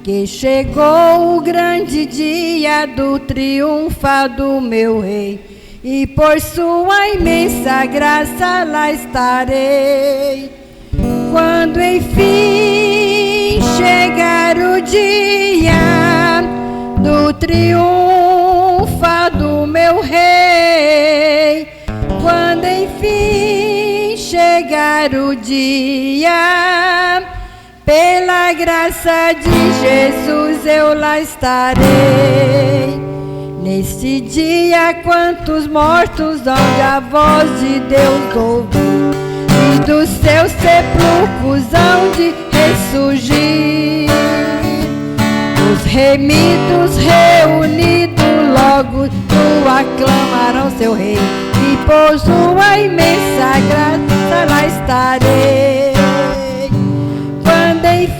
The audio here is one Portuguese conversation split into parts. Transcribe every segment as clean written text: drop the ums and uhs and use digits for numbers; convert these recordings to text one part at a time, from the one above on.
que chegou o grande dia do triunfo do meu Rei, e por sua imensa graça lá estarei. Quando enfim chegar o dia do triunfo do meu Rei, quando enfim chegar o dia, pela graça de Jesus eu lá estarei. Neste dia quantos mortos onde a voz de Deus ouvi, e dos seus sepulcros hão de ressurgir. Os remidos reunidos logo tu aclamarão seu Rei, e por sua imensa graça lá estarei. Quando enfim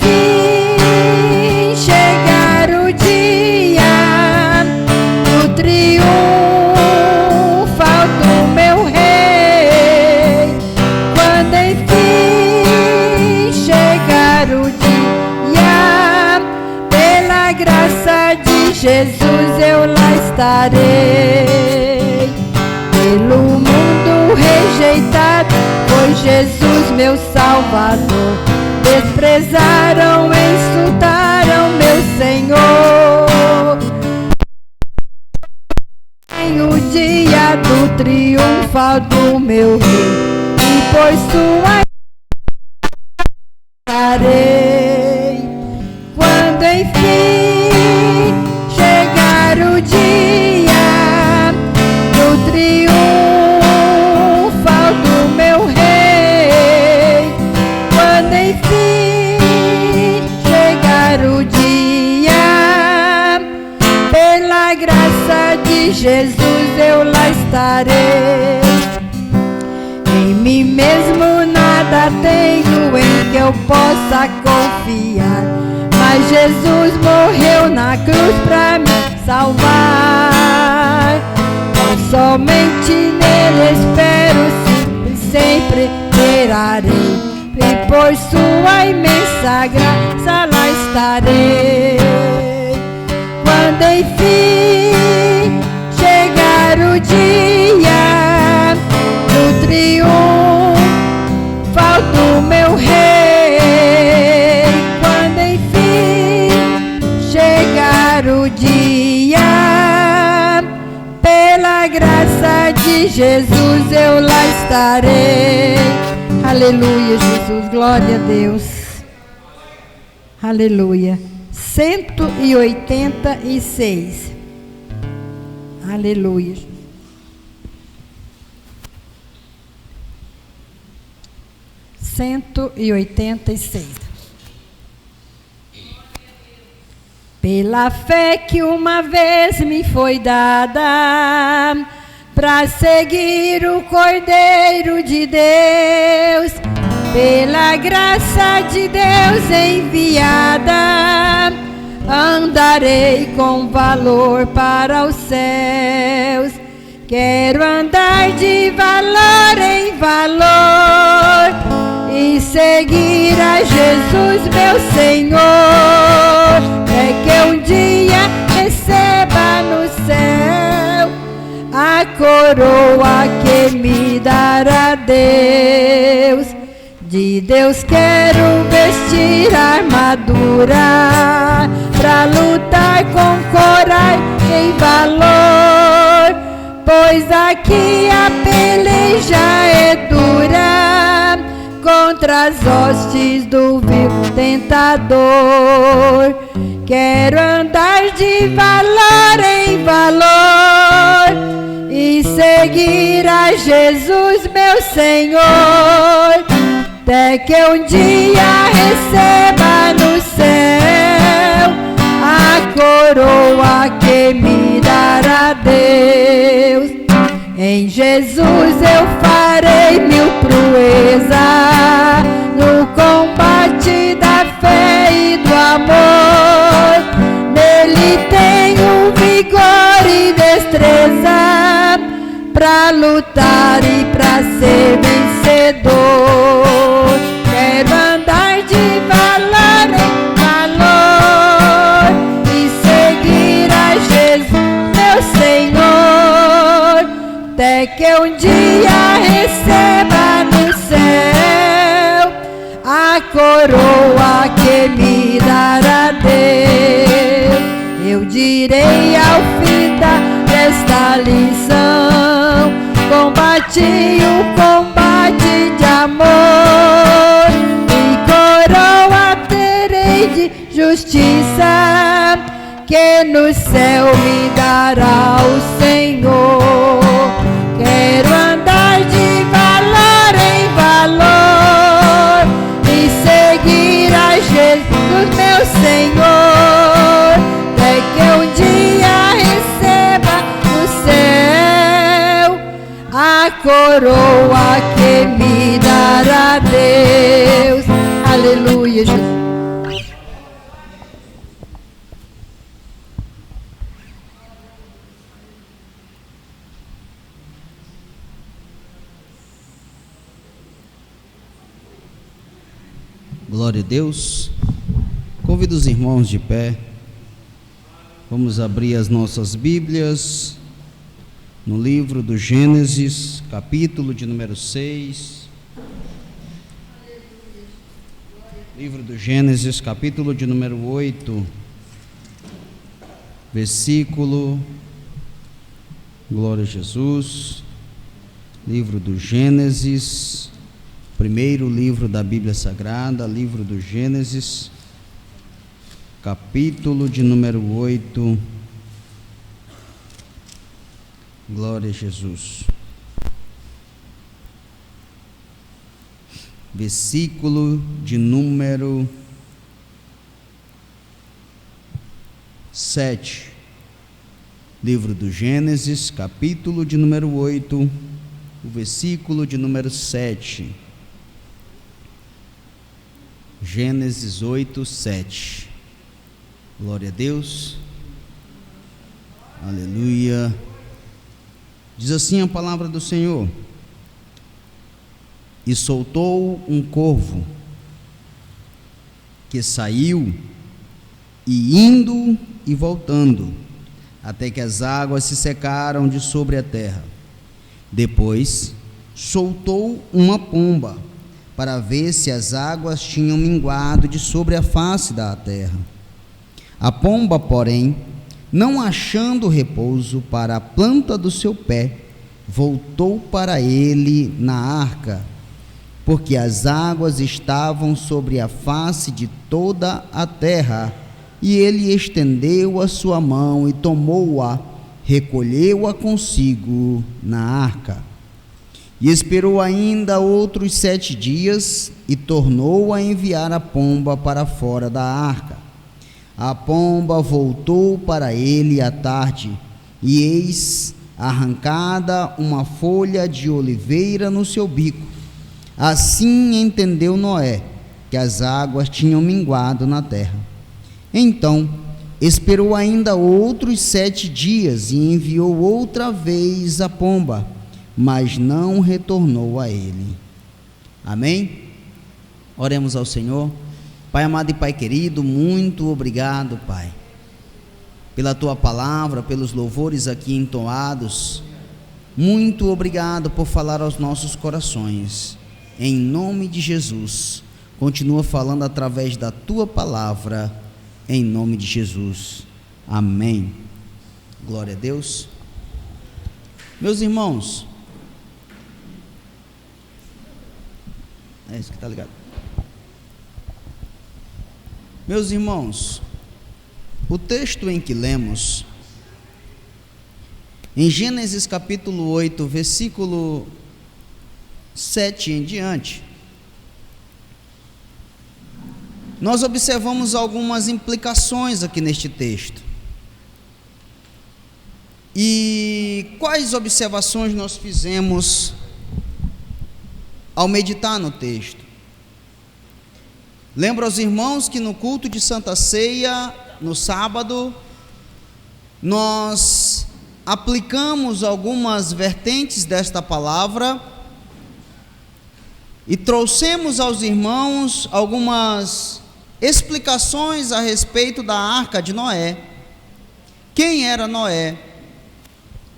chegar o dia do triunfo do meu Rei, quando enfim chegar o dia, pela graça de Jesus eu lá estarei. Pelo mundo rejeitado foi Jesus meu Salvador, desprezaram, insultaram meu Senhor. Em o dia do triunfo do meu Rei, e por sua estarei. Quando enfim chegar o dia do triunfo do meu Rei, quando enfim chegar o dia, pela graça de Jesus eu lá estarei. Em mim mesmo nada tenho em que eu possa confiar, mas Jesus morreu na cruz pra me salvar. Tão somente nele espero, sempre esperarei, e por sua imensa graça lá estarei. Quando enfim chegar o dia do triunfo do meu Rei, quando enfim chegar o dia, pela graça de Jesus eu lá estarei. Aleluia, Jesus, glória a Deus. Aleluia. 186. Aleluia. 186. Pela fé que uma vez me foi dada, para seguir o Cordeiro de Deus, pela graça de Deus enviada, andarei com valor para os céus. Quero andar de valor em valor e seguir a Jesus meu Senhor, é que um dia receba no céu a coroa que me dará Deus. De Deus quero vestir a armadura, pra lutar com coragem e valor, pois aqui a peleja é dura contra as hostes do vil tentador. Quero andar de valor em valor e seguir a Jesus meu Senhor, até que um dia receba no céu a coroa que me dará Deus. Em Jesus eu farei mil proezas no combate da fé e do amor. Nele tenho vigor e destreza pra lutar e pra ser vencedor. Quero andar de valor em valor até que um dia receba no céu a coroa que me dará Deus. Eu direi ao fim desta lição: combati o combate de amor, e coroa terei de justiça, que no céu me dará o Senhor. Quero andar de valor em valor e seguir a Jesus meu Senhor, até que um dia receba no céu a coroa que me dará Deus. Aleluia, Jesus. Glória a Deus. Convido os irmãos de pé. Vamos abrir as nossas Bíblias no livro do Gênesis, capítulo de número 6. Livro do Gênesis, capítulo de número 8, versículo. Glória a Jesus. Livro do Gênesis, primeiro livro da Bíblia Sagrada, livro do Gênesis, capítulo de número 8. Glória a Jesus. Versículo de número 7. Livro do Gênesis, capítulo de número 8, o versículo de número 7. Gênesis 8, 7. Glória a Deus. Aleluia. Diz assim a palavra do Senhor: e soltou um corvo, que saiu, e indo e voltando, até que as águas se secaram de sobre a terra. Depois soltou uma pomba, para ver se as águas tinham minguado de sobre a face da terra. A pomba, porém, não achando repouso para a planta do seu pé, voltou para ele na arca, porque as águas estavam sobre a face de toda a terra. E ele estendeu a sua mão e tomou-a, recolheu-a consigo na arca. E esperou ainda outros 7 dias, e tornou a enviar a pomba para fora da arca. A pomba voltou para ele à tarde, e eis arrancada uma folha de oliveira no seu bico. Assim entendeu Noé que as águas tinham minguado na terra. Então esperou ainda outros 7 dias, e enviou outra vez a pomba, mas não retornou a ele. Amém? Oremos ao Senhor. Pai amado e Pai querido, muito obrigado, Pai, pela Tua palavra, pelos louvores aqui entoados. Muito obrigado por falar aos nossos corações. Em nome de Jesus, continua falando através da Tua palavra, em nome de Jesus. Amém. Glória a Deus. Meus irmãos, é isso que está ligado. Meus irmãos, o texto em que lemos, em Gênesis capítulo 8, versículo 7 em diante, nós observamos algumas implicações aqui neste texto. E quais observações nós fizemos ao meditar no texto? Lembro aos irmãos que no culto de Santa Ceia, no sábado, nós aplicamos algumas vertentes desta palavra e trouxemos aos irmãos algumas explicações a respeito da arca de Noé. Quem era Noé?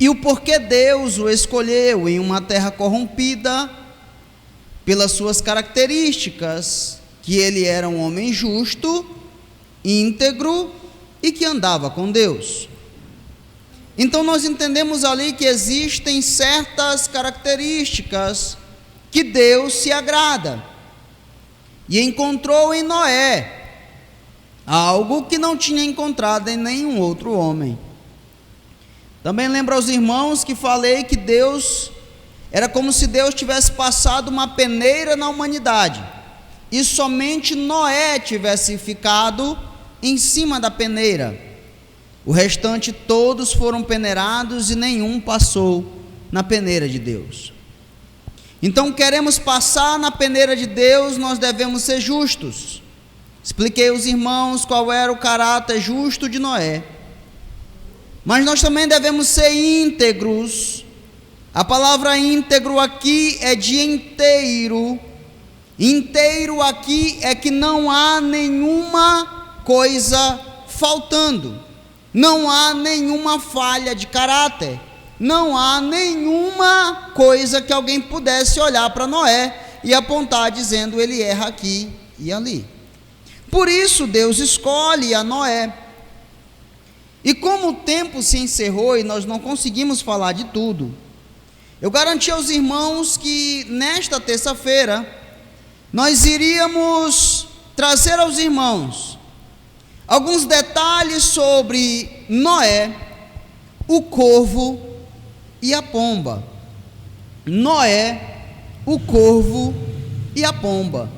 e o porquê Deus o escolheu em uma terra corrompida pelas suas características, que ele era um homem justo, íntegro e que andava com Deus. Então nós entendemos ali que existem certas características que Deus se agrada, e encontrou em Noé algo que não tinha encontrado em nenhum outro homem. Também lembro aos irmãos que falei que Deus, era como se Deus tivesse passado uma peneira na humanidade, e somente Noé tivesse ficado em cima da peneira. O restante todos foram peneirados e nenhum passou na peneira de Deus. Então, queremos passar na peneira de Deus, nós devemos ser justos. Expliquei aos irmãos qual era o caráter justo de Noé. Mas nós também devemos ser íntegros. A palavra íntegro aqui é de inteiro. Inteiro aqui é que não há nenhuma coisa faltando, não há nenhuma falha de caráter, não há nenhuma coisa que alguém pudesse olhar para Noé e apontar dizendo ele erra aqui e ali. Por isso Deus escolhe a Noé. E como o tempo se encerrou e nós não conseguimos falar de tudo, eu garanti aos irmãos que nesta terça-feira nós iríamos trazer aos irmãos alguns detalhes sobre Noé, o corvo e a pomba. Noé, o corvo e a pomba.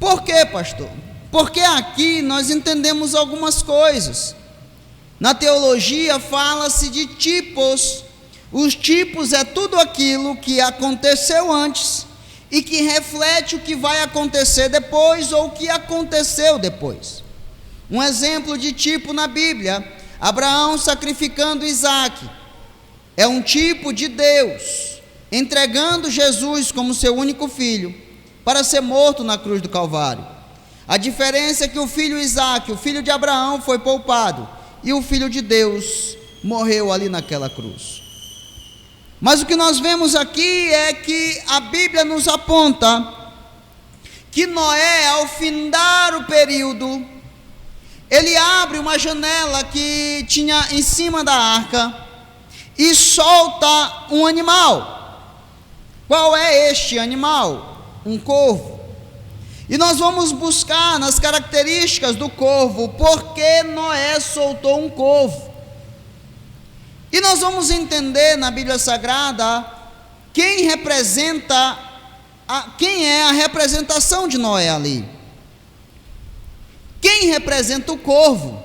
Por quê, pastor? Porque aqui nós entendemos algumas coisas. Na teologia fala-se de tipos. Os tipos é tudo aquilo que aconteceu antes e que reflete o que vai acontecer depois ou o que aconteceu depois. Um exemplo de tipo na Bíblia: Abraão sacrificando Isaque, é um tipo de Deus entregando Jesus como seu único filho para ser morto na cruz do Calvário. A diferença é que o filho Isaque, o filho de Abraão, foi poupado, e o filho de Deus morreu ali naquela cruz. Mas o que nós vemos aqui é que a Bíblia nos aponta que Noé, ao findar o período, ele abre uma janela que tinha em cima da arca e solta um animal. Qual é este animal? Um corvo. E nós vamos buscar nas características do corvo, por que Noé soltou um corvo. E nós vamos entender na Bíblia Sagrada quem é a representação de Noé ali. Quem representa o corvo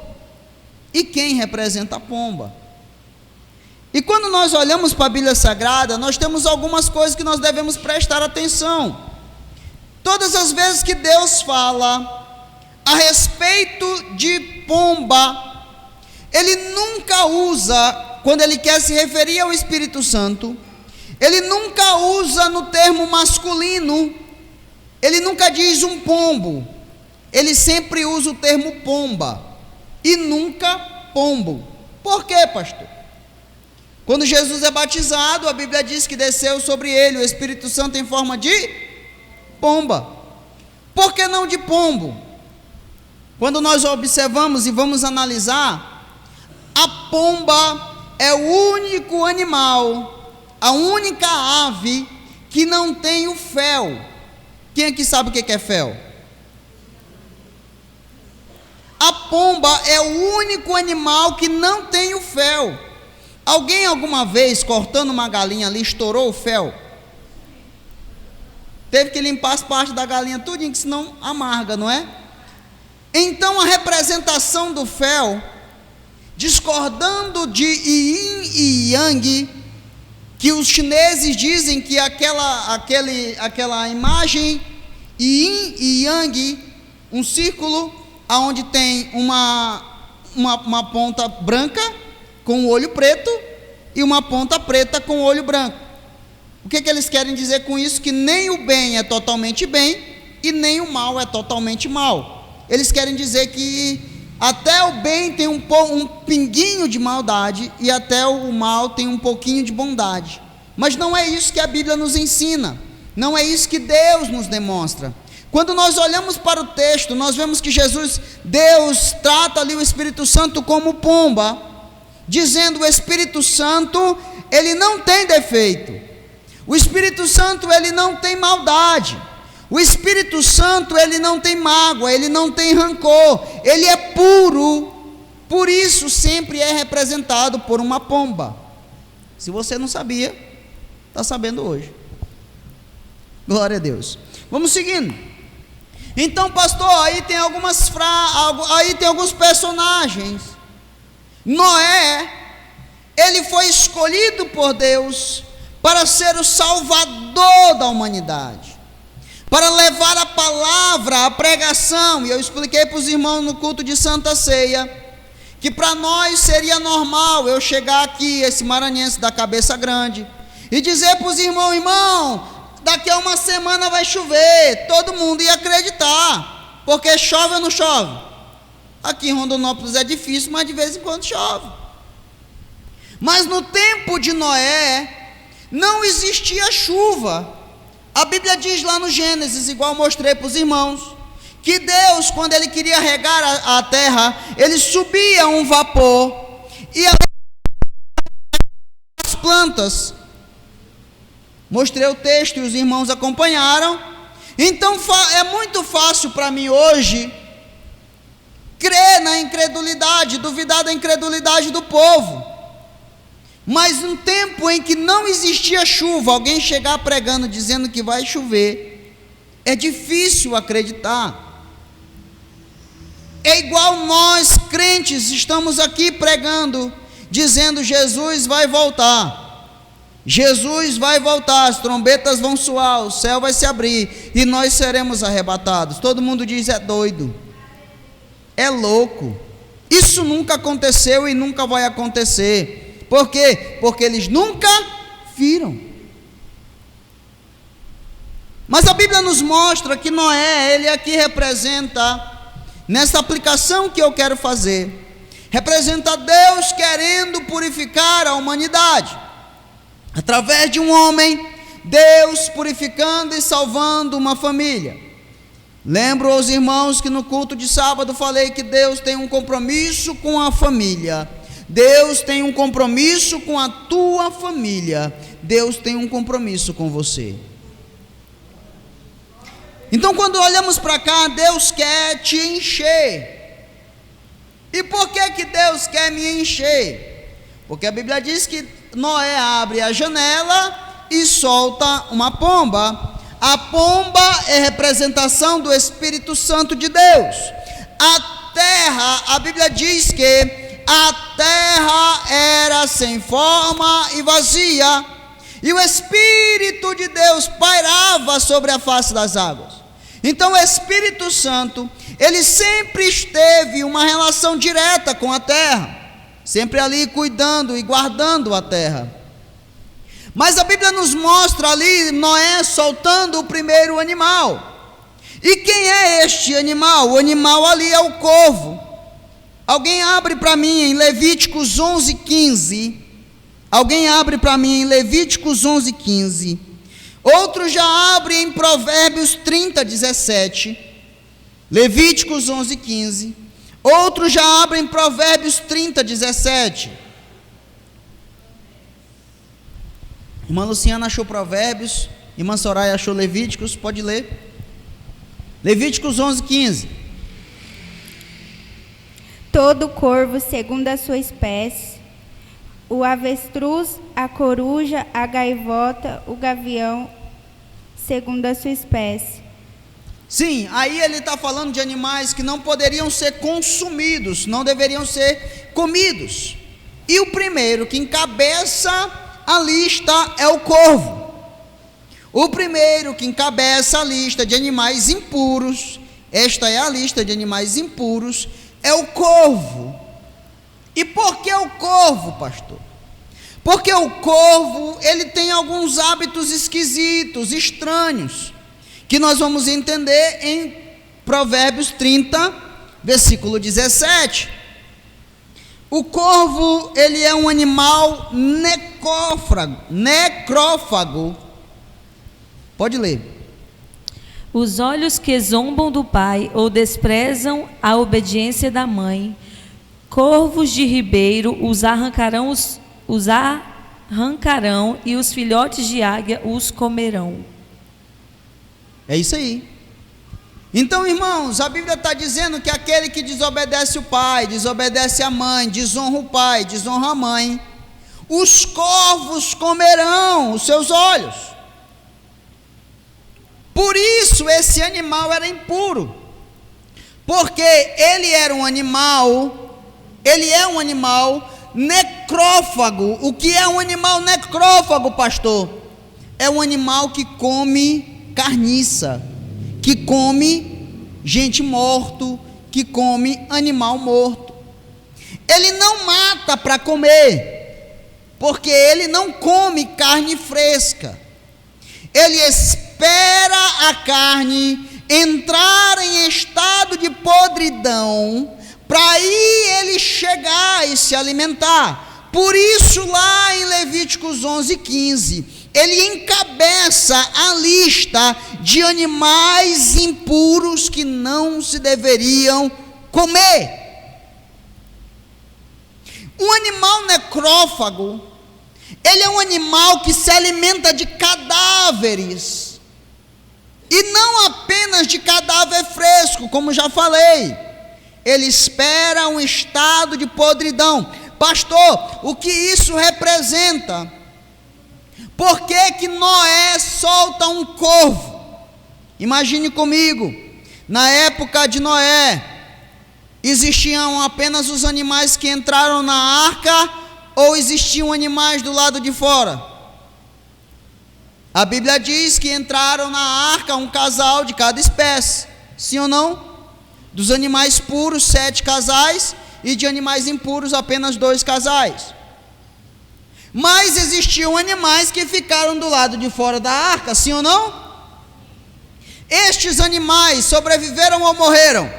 e quem representa a pomba. E quando nós olhamos para a Bíblia Sagrada, nós temos algumas coisas que nós devemos prestar atenção. Todas as vezes que Deus fala a respeito de pomba, Ele nunca usa, quando Ele quer se referir ao Espírito Santo, Ele nunca usa no termo masculino, Ele nunca diz um pombo, Ele sempre usa o termo pomba, e nunca pombo. Por quê, pastor? Quando Jesus é batizado, a Bíblia diz que desceu sobre ele o Espírito Santo em forma de pomba. Por que não de pombo? Quando nós observamos e vamos analisar, a pomba é o único animal, a única ave que não tem o fel. Quem aqui sabe o que é fel? A pomba é o único animal que não tem o fel. Alguém alguma vez, cortando uma galinha ali, estourou o fel? Teve que limpar as partes da galinha tudinho, que senão amarga, não é? Então a representação do fel, discordando de yin e yang, que os chineses dizem que aquela imagem yin e yang, um círculo onde tem uma ponta branca com o olho preto e uma ponta preta com o olho branco. O que eles querem dizer com isso? Que nem o bem é totalmente bem e nem o mal é totalmente mal. Eles querem dizer que Até o bem tem um pinguinho de maldade e até o mal tem um pouquinho de bondade. Mas não é isso que a Bíblia nos ensina, não é isso que Deus nos demonstra. Quando nós olhamos para o texto, nós vemos que Deus trata ali o Espírito Santo como pomba, dizendo: o Espírito Santo, ele não tem defeito, o Espírito Santo, ele não tem maldade, o Espírito Santo, ele não tem mágoa, ele não tem rancor, ele é puro, por isso sempre é representado por uma pomba. Se você não sabia, está sabendo hoje. Glória a Deus. Vamos seguindo. Então, pastor, aí tem alguns personagens. Noé, ele foi escolhido por Deus para ser o salvador da humanidade, para levar a palavra, a pregação. E eu expliquei para os irmãos no culto de Santa Ceia, que para nós seria normal eu chegar aqui, esse maranhense da cabeça grande, e dizer para os irmãos: irmão, daqui a uma semana vai chover. Todo mundo ia acreditar, porque chove ou não chove? Aqui em Rondonópolis é difícil, mas de vez em quando chove. Mas no tempo de Noé, não existia chuva. A Bíblia diz lá no Gênesis, igual mostrei para os irmãos, que Deus, quando ele queria regar a terra, ele subia um vapor e as plantas. Mostrei o texto e os irmãos acompanharam. Então é muito fácil para mim hoje crer na incredulidade, duvidar da incredulidade do povo. Mas um tempo em que não existia chuva, alguém chegar pregando dizendo que vai chover, é difícil acreditar. É igual nós crentes estamos aqui pregando, dizendo: Jesus vai voltar. Jesus vai voltar, as trombetas vão soar, o céu vai se abrir e nós seremos arrebatados. Todo mundo diz: é doido, é louco, isso nunca aconteceu e nunca vai acontecer. Por quê? Porque eles nunca viram. Mas a Bíblia nos mostra que Noé, ele aqui representa, nessa aplicação que eu quero fazer, representa Deus querendo purificar a humanidade. Através de um homem, Deus purificando e salvando uma família. Lembro aos irmãos que no culto de sábado falei que Deus tem um compromisso com a família. Deus tem um compromisso com a tua família. Deus tem um compromisso com você. Então, quando olhamos para cá, Deus quer te encher. E por que Deus quer me encher? Porque a Bíblia diz que Noé abre a janela e solta uma pomba. A pomba é representação do Espírito Santo de Deus. A terra, a Bíblia diz que a terra era sem forma e vazia, e o Espírito de Deus pairava sobre a face das águas. Então o Espírito Santo, ele sempre esteve em uma relação direta com a terra, sempre ali cuidando e guardando a terra. Mas a Bíblia nos mostra ali Noé soltando o primeiro animal. E quem é este animal? O animal ali é o corvo. Alguém abre para mim em Levíticos 11:15. Alguém abre para mim em Levíticos 11:15. Outro já abre em Provérbios 30:17. Levíticos 11:15. Outro já abre em Provérbios 30:17. Irmã Luciana achou Provérbios, irmã Soraya achou Levíticos, pode ler. Levíticos 11:15. Todo corvo segundo a sua espécie, o avestruz, a coruja, a gaivota, o gavião, segundo a sua espécie. Sim, aí ele está falando de animais que não poderiam ser consumidos, não deveriam ser comidos. E o primeiro que encabeça a lista é o corvo. O primeiro que encabeça a lista de animais impuros, esta é a lista de animais impuros, é o corvo. E por que o corvo, pastor? Porque o corvo, ele tem alguns hábitos esquisitos, estranhos, que nós vamos entender em Provérbios 30, versículo 17. O corvo, ele é um animal necrófago. Pode ler. Os olhos que zombam do pai ou desprezam a obediência da mãe, corvos de ribeiro os arrancarão e os filhotes de águia os comerão. É isso aí. Então, irmãos, a Bíblia está dizendo que aquele que desobedece o pai, desobedece a mãe, desonra o pai, desonra a mãe, os corvos comerão os seus olhos. Por isso esse animal era impuro, porque ele é um animal necrófago. O que é um animal necrófago, pastor? É um animal que come carniça, que come gente morto, que come animal morto. Ele não mata para comer, porque ele não come carne fresca. Ele espera a carne entrar em estado de podridão, para aí ele chegar e se alimentar. Por isso lá em Levíticos 11:15, ele encabeça a lista de animais impuros que não se deveriam comer. Um animal necrófago, ele é um animal que se alimenta de cadáveres, e não apenas de cadáver fresco, como já falei. Ele espera um estado de podridão. Pastor, o que isso representa? Por que Noé solta um corvo? Imagine comigo, na época de Noé, existiam apenas os animais que entraram na arca, ou existiam animais do lado de fora? A Bíblia diz que entraram na arca um casal de cada espécie, sim ou não? Dos animais puros, 7 casais, e de animais impuros, apenas 2 casais. Mas existiam animais que ficaram do lado de fora da arca, sim ou não? Estes animais sobreviveram ou morreram?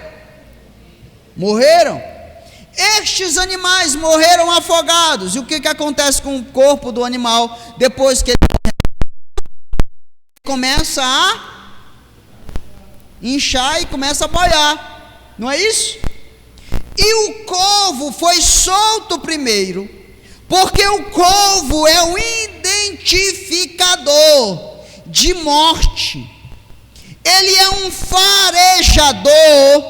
Morreram. Estes animais morreram afogados. E o que acontece com o corpo do animal depois que ele começa a inchar e começa a boiar? Não é isso? E o corvo foi solto primeiro, porque o corvo é um identificador de morte. Ele é um farejador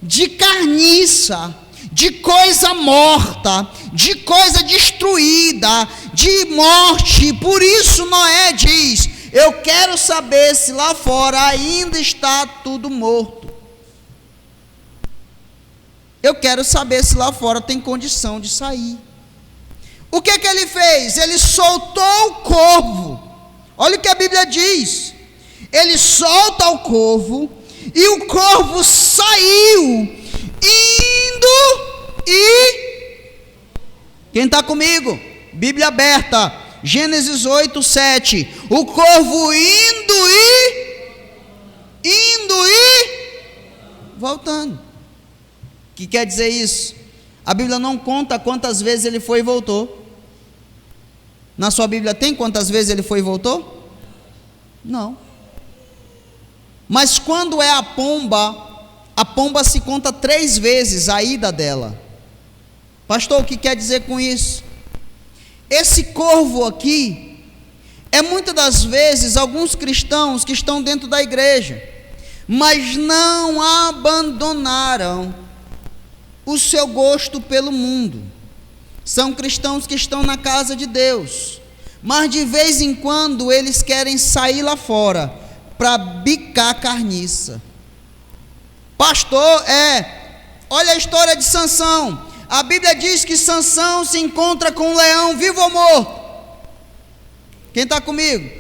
de carniça, de coisa morta, de coisa destruída, de morte. Por isso Noé diz: eu quero saber se lá fora ainda está tudo morto. Eu quero saber se lá fora tem condição de sair. O que ele fez? Ele soltou o corvo. Olha o que a Bíblia diz. Ele solta o corvo, e o corvo saiu, indo e... Quem está comigo? Bíblia aberta, Gênesis 8:7. O corvo indo e voltando. O que quer dizer isso? A Bíblia não conta quantas vezes ele foi e voltou. Na sua Bíblia tem quantas vezes ele foi e voltou? Não. Mas quando é a pomba se conta 3 vezes a ida dela. Pastor, o que quer dizer com isso? Esse corvo aqui é muitas das vezes alguns cristãos que estão dentro da igreja, mas não abandonaram o seu gosto pelo mundo. São cristãos que estão na casa de Deus, mas de vez em quando eles querem sair lá fora para bicar carniça. Pastor, olha a história de Sansão. A Bíblia diz que Sansão se encontra com um leão, vivo ou morto? Quem está comigo?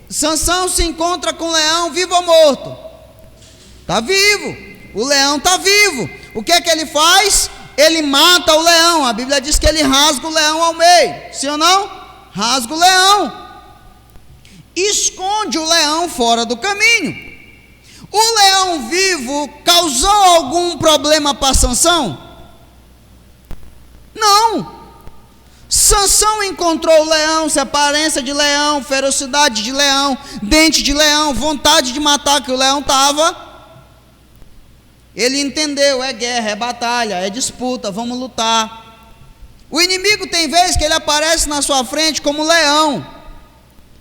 Sansão se encontra com um leão, vivo ou morto? Está vivo. O leão está vivo. O que é que ele faz? Ele mata o leão. A Bíblia diz que ele rasga o leão ao meio, sim ou não? Rasga o leão, esconde o leão fora do caminho. O leão vivo causou algum problema para Sansão? Não. Sansão encontrou o leão, se aparência de leão, ferocidade de leão, dente de leão, vontade de matar que o leão estava. Ele entendeu, é guerra, é batalha, é disputa, vamos lutar. O inimigo tem vezes que ele aparece na sua frente como leão,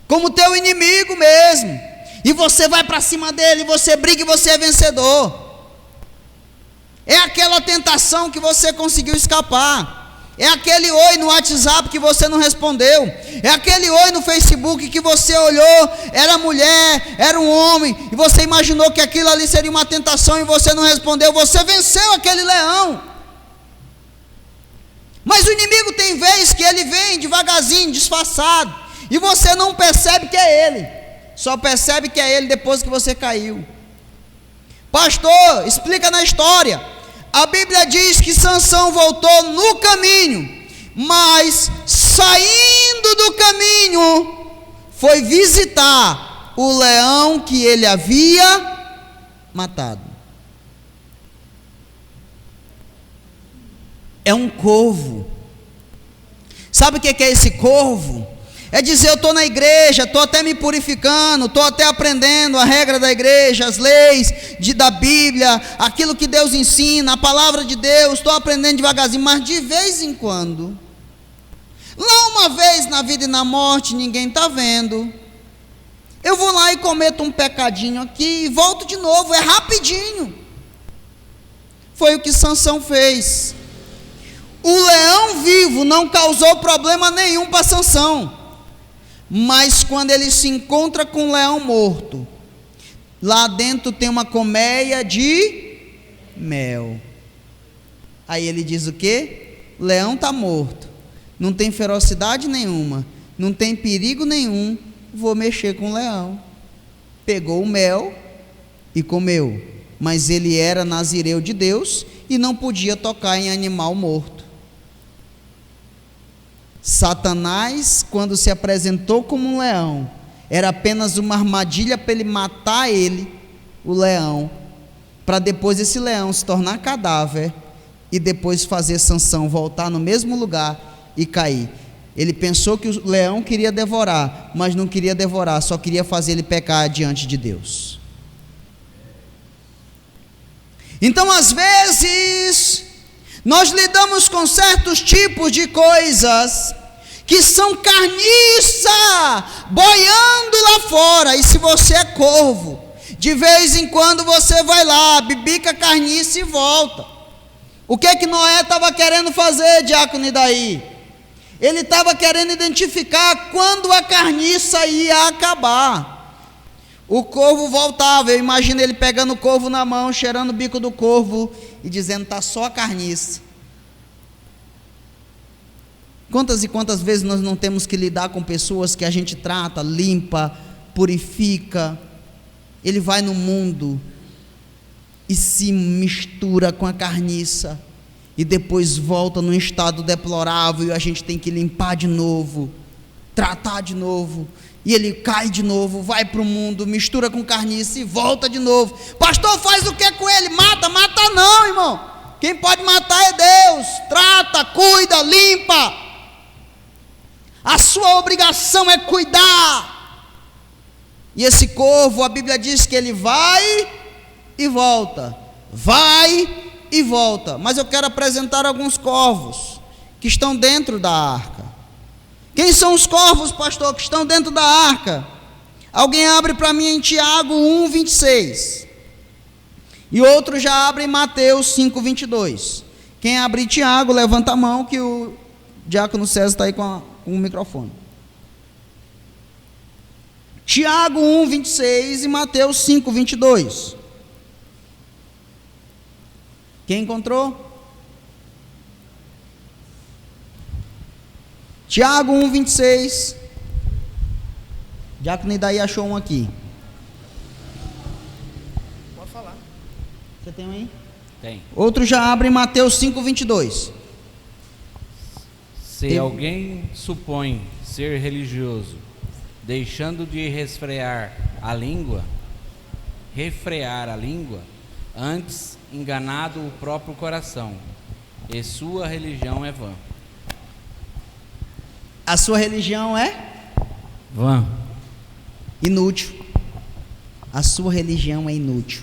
como teu inimigo mesmo, e você vai para cima dele, você briga e você é vencedor. É aquela tentação que você conseguiu escapar. É aquele oi no WhatsApp que você não respondeu. É aquele oi no Facebook que você olhou, era mulher, era um homem, e você imaginou que aquilo ali seria uma tentação e você não respondeu. Você venceu aquele leão. Mas o inimigo tem vezes que ele vem devagarzinho, disfarçado, e você não percebe que é ele. Só percebe que é ele depois que você caiu. Pastor, explica na história. A Bíblia diz que Sansão voltou no caminho, mas saindo do caminho, foi visitar o leão que ele havia matado. É um corvo. Sabe o que é esse corvo? É dizer, eu estou na igreja, estou até me purificando, estou até aprendendo a regra da igreja, as leis da Bíblia, aquilo que Deus ensina, a palavra de Deus, estou aprendendo devagarzinho, mas de vez em quando, lá uma vez na vida e na morte, ninguém está vendo, eu vou lá e cometo um pecadinho aqui e volto de novo, é rapidinho. Foi o que Sansão fez. O leão vivo não causou problema nenhum para Sansão. Mas quando ele se encontra com um leão morto, lá dentro tem uma colmeia de mel. Aí ele diz o quê? O leão está morto, não tem ferocidade nenhuma, não tem perigo nenhum, vou mexer com o leão. Pegou o mel e comeu, mas ele era nazireu de Deus e não podia tocar em animal morto. Satanás, quando se apresentou como um leão, era apenas uma armadilha para ele matar ele, o leão, para depois esse leão se tornar cadáver e depois fazer Sansão voltar no mesmo lugar e cair. Ele pensou que o leão queria devorar, mas não queria devorar, só queria fazer ele pecar diante de Deus. Então, às vezes, nós lidamos com certos tipos de coisas que são carniça, boiando lá fora, e se você é corvo, de vez em quando você vai lá, bibica carniça e volta. O que Noé estava querendo fazer, diácono Idaí? Ele estava querendo identificar quando a carniça ia acabar. O corvo voltava, eu imagino ele pegando o corvo na mão, cheirando o bico do corvo e dizendo, está só a carniça. Quantas e quantas vezes nós não temos que lidar com pessoas que a gente trata, limpa, purifica, ele vai no mundo e se mistura com a carniça, e depois volta num estado deplorável, e a gente tem que limpar de novo, tratar de novo, e ele cai de novo, vai para o mundo, mistura com carniça e volta de novo. Pastor, faz o que com ele? Mata não, irmão. Quem pode matar é Deus. Trata, cuida, limpa. A sua obrigação é cuidar. E esse corvo, a Bíblia diz que ele vai e volta, vai e volta. Mas eu quero apresentar alguns corvos que estão dentro da arca. Quem são os corvos, pastor, que estão dentro da arca? Alguém abre para mim em Tiago 1:26. E outro já abre em Mateus 5:22. Quem abre Tiago, levanta a mão, que o diácono César está aí com o microfone. Tiago 1:26 e Mateus 5:22. Quem encontrou? Tiago 1:26. Diácono Idaí achou um aqui. Pode falar. Você tem um aí? Tem. Outro já abre em Mateus 5:22. Se alguém supõe ser religioso, deixando de resfriar a língua, refrear a língua, antes enganado o próprio coração, e sua religião é vã. A sua religião é Vã. inútil. A sua religião é inútil.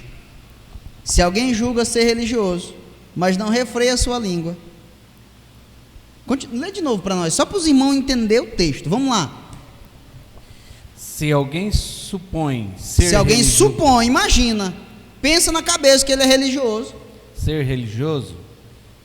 Se alguém julga ser religioso, mas não refreia a sua língua. Lê de novo para nós, só para os irmãos entenderem o texto. Vamos lá. Se alguém supõe ser Se alguém supõe, imagina, pensa na cabeça que ele é religioso, ser religioso,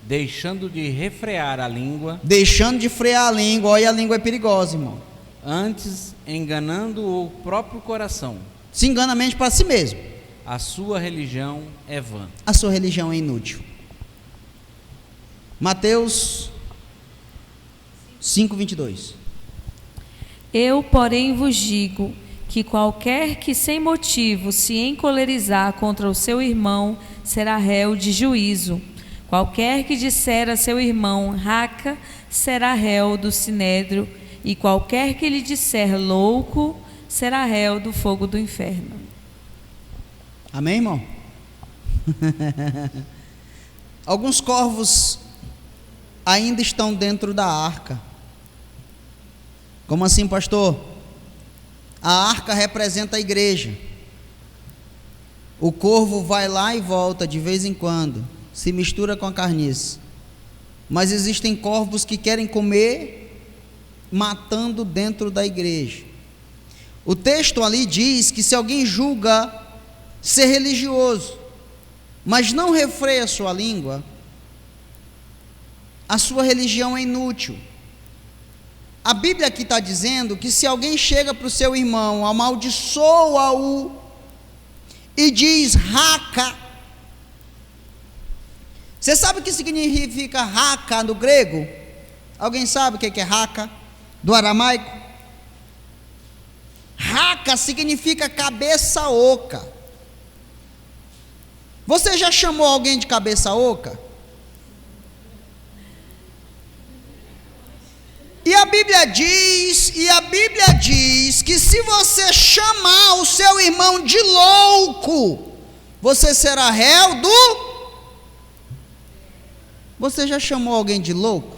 deixando de refrear a língua, deixando de frear a língua. Olha, a língua é perigosa, irmão. antes enganando o próprio coração, Se engana a mente para si mesmo. a sua religião é vã. A sua religião é inútil. Mateus 5:22. Eu, porém, vos digo que qualquer que sem motivo se encolerizar contra o seu irmão será réu de juízo. Qualquer que disser a seu irmão raca será réu do sinédrio, e qualquer que lhe disser louco será réu do fogo do inferno. Amém, irmão? Alguns corvos ainda estão dentro da arca. Como assim, pastor? A arca representa a igreja. O corvo vai lá e volta de vez em quando, se mistura com a carniça. Mas existem corvos que querem comer matando dentro da igreja. O texto ali diz que se alguém julga ser religioso, mas não refreia a sua língua, a sua religião é inútil. A Bíblia aqui está dizendo que se alguém chega para o seu irmão, amaldiçoa-o e diz raca. Você sabe o que significa raca no grego? Alguém sabe o que é raca? Do aramaico? Raca significa cabeça oca. Você já chamou alguém de cabeça oca? E a Bíblia diz que se você chamar o seu irmão de louco, você será réu do... Você já chamou alguém de louco?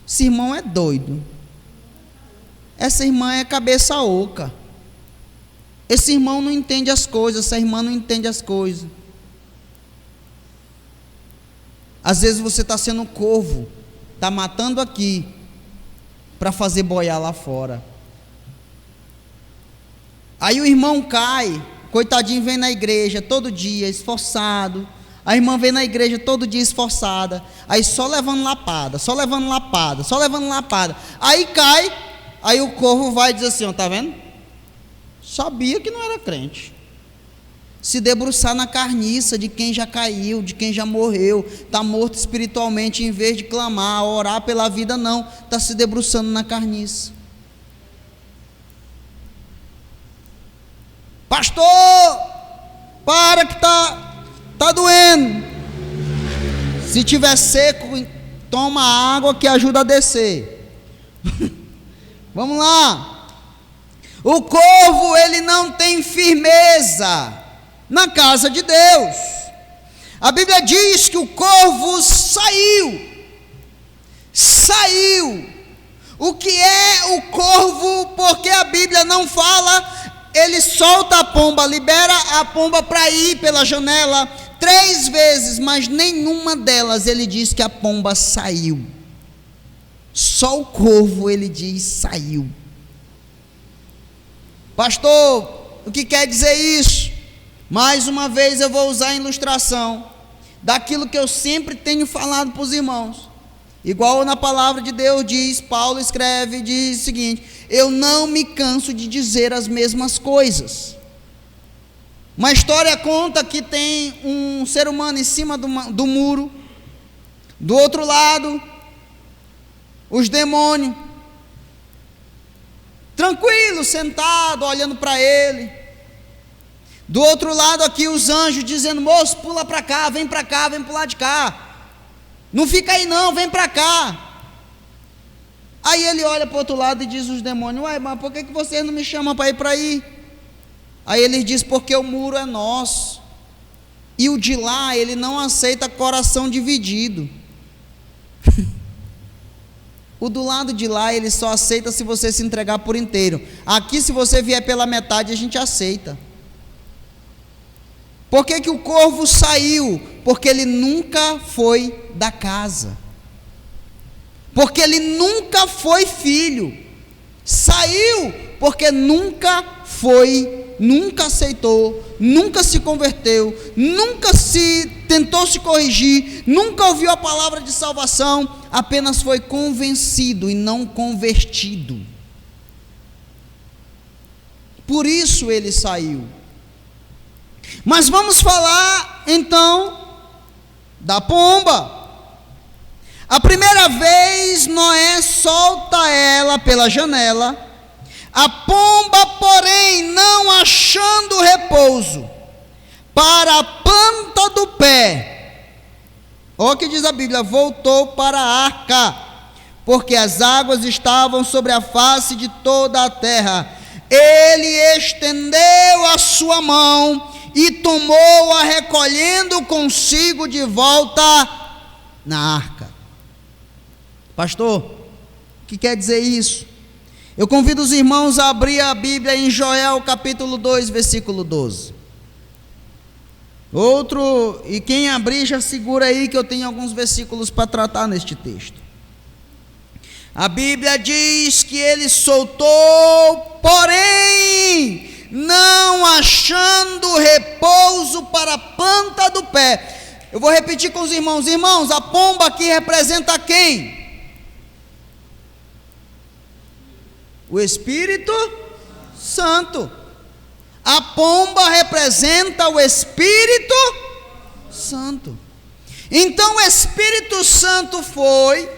Esse irmão é doido. Essa irmã é cabeça oca. Esse irmão não entende as coisas, essa irmã não entende as coisas. Às vezes você está sendo corvo, está matando aqui, para fazer boiar lá fora. Aí o irmão cai, coitadinho, vem na igreja todo dia, esforçado. A irmã vem na igreja todo dia esforçada, aí só levando lapada, só levando lapada, só levando lapada. Aí cai, aí o corvo vai e diz assim, ó, tá vendo? Sabia que não era crente. Se debruçar na carniça de quem já caiu, de quem já morreu, está morto espiritualmente, em vez de clamar, orar pela vida, não, está se debruçando na carniça. Pastor, para que tá doendo. Se tiver seco, toma água que ajuda a descer. Vamos lá. O corvo, ele não tem firmeza na casa de Deus. A Bíblia diz que o corvo saiu. O que é o corvo? Porque a Bíblia não fala, ele solta a pomba, libera a pomba para ir pela janela 3 vezes, mas nenhuma delas ele diz que a pomba saiu. Só o corvo ele diz saiu. Pastor, o que quer dizer isso? Mais uma vez eu vou usar a ilustração daquilo que eu sempre tenho falado para os irmãos. Igual na palavra de Deus diz, Paulo escreve, diz o seguinte: eu não me canso de dizer as mesmas coisas. Uma história conta que tem um ser humano em cima do muro, do outro lado, os demônios, tranquilo, sentado, olhando para ele. Do outro lado aqui os anjos dizendo, moço, pula para cá, vem para cá, vem para o lado de cá. Não fica aí não, vem para cá. Aí ele olha para o outro lado e diz os demônios, uai, mas por que vocês não me chamam para ir para aí? Aí ele diz: porque o muro é nosso. E o de lá, ele não aceita coração dividido. O do lado de lá, ele só aceita se você se entregar por inteiro. Aqui, se você vier pela metade, a gente aceita. Por que que o corvo saiu? Porque ele nunca foi da casa. Porque ele nunca foi filho. Saiu porque nunca foi, nunca aceitou, nunca se converteu, nunca tentou se corrigir, nunca ouviu a palavra de salvação, apenas foi convencido e não convertido. Por isso ele saiu. Mas vamos falar então da pomba. A primeira vez Noé solta ela pela janela. A pomba, porém, não achando repouso para a planta do pé, olha o que diz a Bíblia: voltou para a arca, porque as águas estavam sobre a face de toda a terra. Ele estendeu a sua mão e tomou-a, recolhendo consigo de volta na arca. Pastor, o que quer dizer isso? Eu convido os irmãos a abrir a Bíblia em Joel capítulo 2, versículo 12. E quem abrir já segura aí que eu tenho alguns versículos para tratar neste texto. A Bíblia diz que ele soltou, porém, não achando repouso para a planta do pé. Eu vou repetir com os irmãos. Irmãos, a pomba aqui representa quem? O Espírito Santo. A pomba representa o Espírito Santo. Então o Espírito Santo foi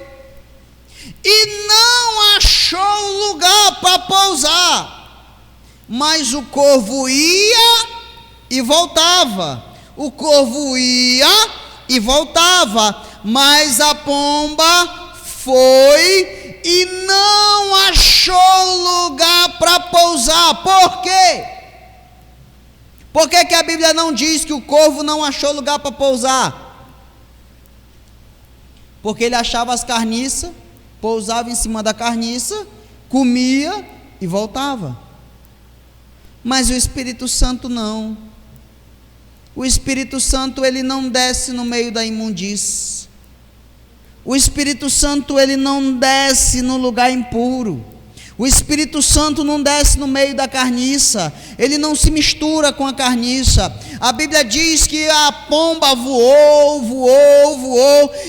e não achou lugar para pousar, mas o corvo ia e voltava. O corvo ia e voltava, mas a pomba foi e não achou lugar para pousar. Por quê? Por que que a Bíblia não diz que o corvo não achou lugar para pousar? Porque ele achava as carniças, pousava em cima da carniça, comia e voltava. Mas o Espírito Santo não. O Espírito Santo, ele não desce no meio da imundície. O Espírito Santo, ele não desce no lugar impuro. O Espírito Santo não desce no meio da carniça. Ele não se mistura com a carniça. A Bíblia diz que a pomba voou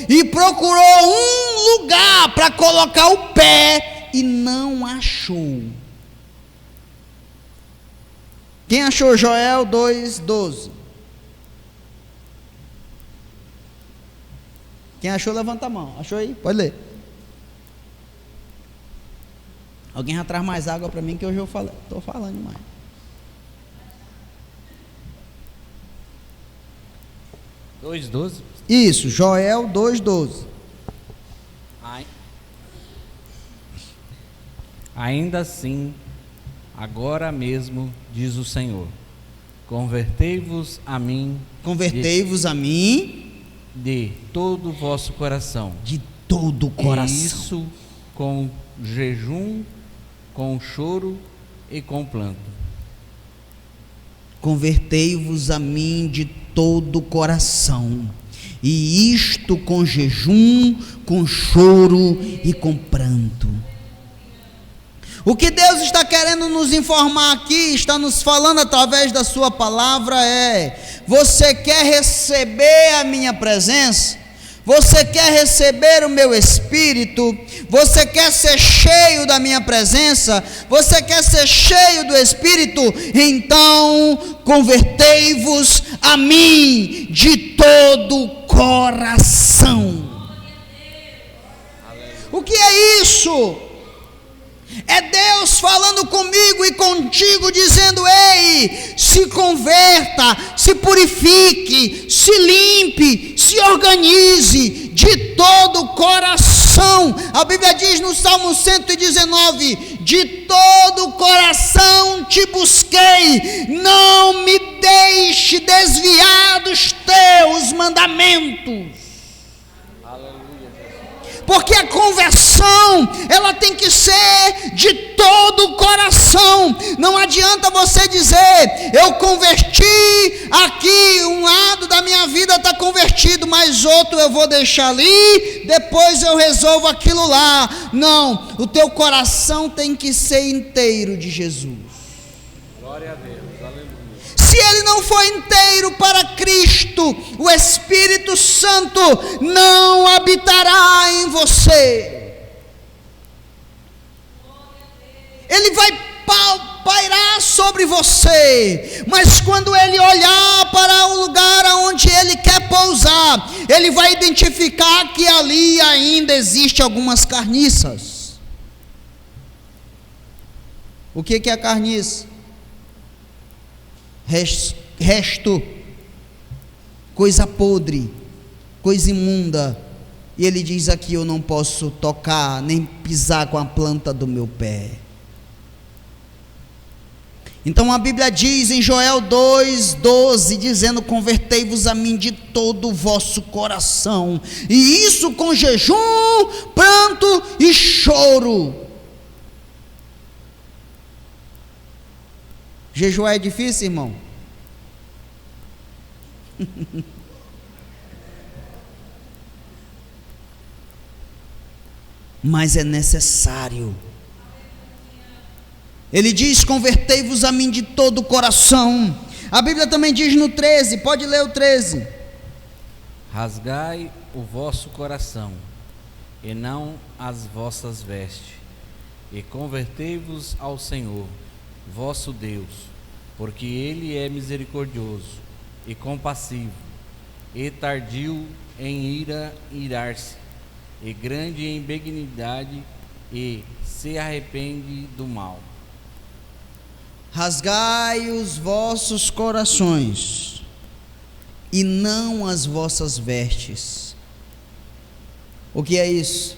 e procurou um lugar para colocar o pé e não achou. Quem achou Joel 2:12? Quem achou, levanta a mão. Achou aí? Pode ler. Alguém já traz mais água para mim, que hoje eu estou falando demais. (2:12) Isso, Joel 2:12. Ainda assim, agora mesmo, diz o Senhor, convertei-vos a mim de todo o vosso coração. De todo o coração. E isso com jejum, com choro e com planto. Convertei-vos a mim de todo o coração. E isto com jejum, com choro e com pranto. O que Deus está querendo nos informar aqui, está nos falando através da sua palavra é: você quer receber a minha presença? Você quer receber o meu Espírito? Você quer ser cheio da minha presença? Você quer ser cheio do Espírito? Então convertei-vos a mim de todo o coração. O que é isso? É Deus falando comigo e contigo, dizendo: ei, se converta, se purifique, se limpe, se organize de todo o coração. coração. A Bíblia diz no Salmo 119: de todo o coração te busquei, não me deixe desviar dos teus mandamentos. Porque a conversão, ela tem que ser de todo o coração. Não adianta você dizer: eu converti aqui, um lado da minha vida está convertido, mas outro eu vou deixar ali, depois eu resolvo aquilo lá. Não, o teu coração tem que ser inteiro de Jesus. Glória a Deus. Se ele não for inteiro para Cristo, o Espírito Santo não habitará em você. Ele vai pairar sobre você, mas quando ele olhar para o lugar onde ele quer pousar, ele vai identificar que ali ainda existe algumas carniças. O que é a carniça? Resto, coisa podre, coisa imunda. E ele diz aqui: eu não posso tocar, nem pisar com a planta do meu pé. Então a Bíblia diz em Joel 2:12, dizendo: convertei-vos a mim de todo o vosso coração, e isso com jejum, pranto e choro. Jejuar é difícil, irmão? Mas é necessário. Ele diz: convertei-vos a mim de todo o coração. A Bíblia também diz no 13, pode ler o 13: rasgai o vosso coração, e não as vossas vestes, e convertei-vos ao Senhor, vosso Deus, porque Ele é misericordioso e compassivo, e tardio em irar-se, e grande em benignidade, e se arrepende do mal. Rasgai os vossos corações, e não as vossas vestes. O que é isso?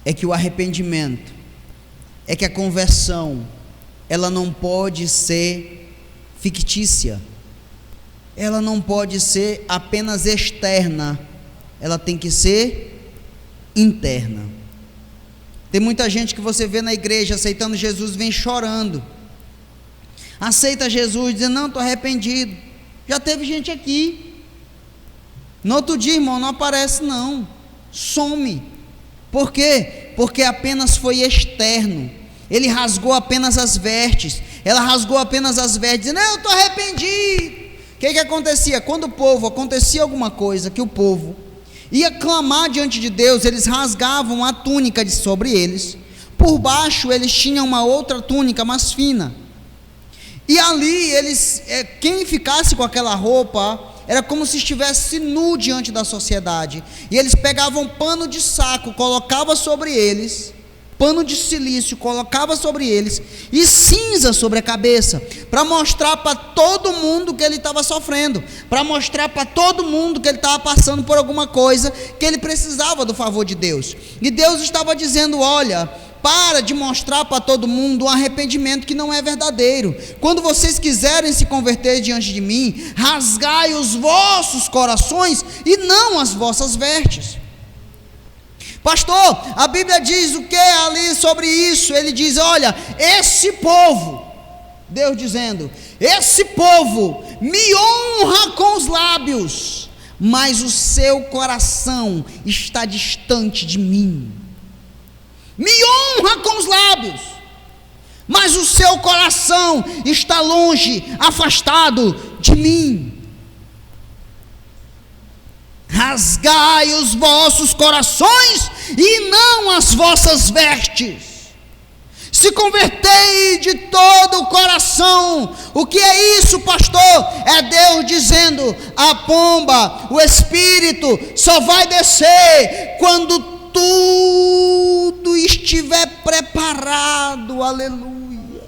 É que o arrependimento, é que a conversão, ela não pode ser fictícia, ela não pode ser apenas externa, ela tem que ser interna. Tem muita gente que você vê na igreja aceitando Jesus, vem chorando, aceita Jesus, dizendo: não, estou arrependido. Já teve gente aqui, no outro dia, irmão, não aparece não, some. Por quê? Porque apenas foi externo. Ele rasgou apenas as vestes, ela rasgou apenas as vestes, dizendo: eu estou arrependido. O que acontecia? Quando acontecia alguma coisa, que o povo ia clamar diante de Deus, eles rasgavam a túnica de sobre eles, por baixo eles tinham uma outra túnica mais fina, e ali quem ficasse com aquela roupa, era como se estivesse nu diante da sociedade, e eles pegavam pano de saco, colocavam sobre eles, pano de silício, colocava sobre eles, e cinza sobre a cabeça, para mostrar para todo mundo que ele estava sofrendo, para mostrar para todo mundo que ele estava passando por alguma coisa, que ele precisava do favor de Deus, e Deus estava dizendo: olha, para de mostrar para todo mundo um arrependimento que não é verdadeiro. Quando vocês quiserem se converter diante de mim, rasgai os vossos corações e não as vossas vestes. Pastor, a Bíblia diz o que ali sobre isso? Ele diz: olha, esse povo, Deus dizendo, esse povo me honra com os lábios, mas o seu coração está distante de mim. Me honra com os lábios, mas o seu coração está longe, afastado de mim. Rasgai os vossos corações e não as vossas vestes. Se convertei de todo o coração. O que é isso, pastor? É Deus dizendo: a pomba, o Espírito só vai descer quando tudo estiver preparado. Aleluia.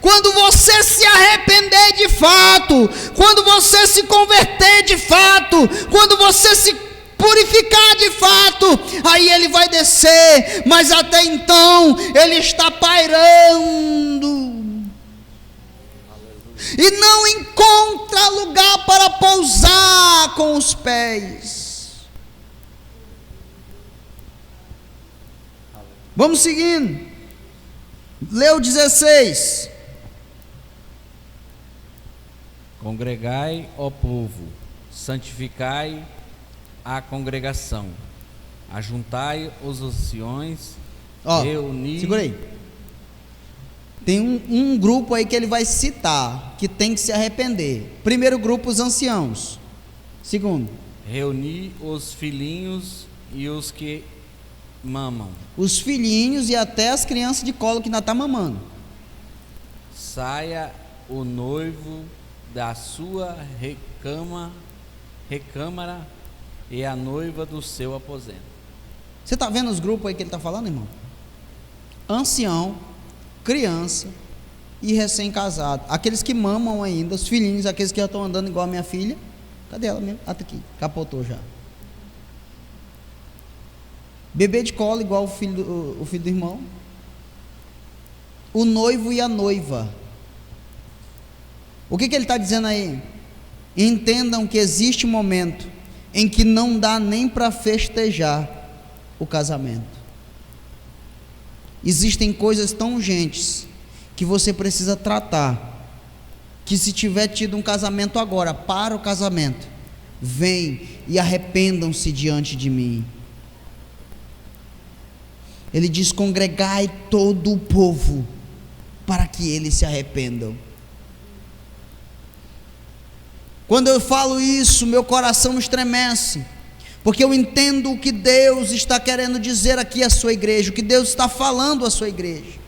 Quando você se arrepender de fato, quando você se converter de fato, quando você se purificar de fato, aí ele vai descer, mas até então ele está pairando e não encontra lugar para pousar com os pés. Vamos seguindo. Leu 16. Congregai, ó povo, santificai a congregação, ajuntai os anciões, reuni... Segura aí. Tem um grupo aí que ele vai citar, que tem que se arrepender. Primeiro grupo, os anciãos. Segundo, reuni os filhinhos e os que mamam. Os filhinhos e até as crianças de colo que ainda estão mamando. Saia o noivo da sua recâmara e a noiva do seu aposento. Você está vendo os grupos aí que ele está falando, irmão? Ancião, criança e recém-casado. Aqueles que mamam ainda, os filhinhos, aqueles que já estão andando igual a minha filha. Cadê ela mesmo? Ah, tá aqui, capotou já. Bebê de colo igual o filho do irmão. O noivo e a noiva. O que ele está dizendo aí? Entendam que existe um momento em que não dá nem para festejar o casamento. Existem coisas tão urgentes que você precisa tratar, que se tiver tido um casamento agora, para o casamento, vem e arrependam-se diante de mim. Ele diz: congregai todo o povo, para que eles se arrependam. Quando eu falo isso, meu coração estremece, porque eu entendo o que Deus está querendo dizer aqui à sua igreja, o que Deus está falando à sua igreja,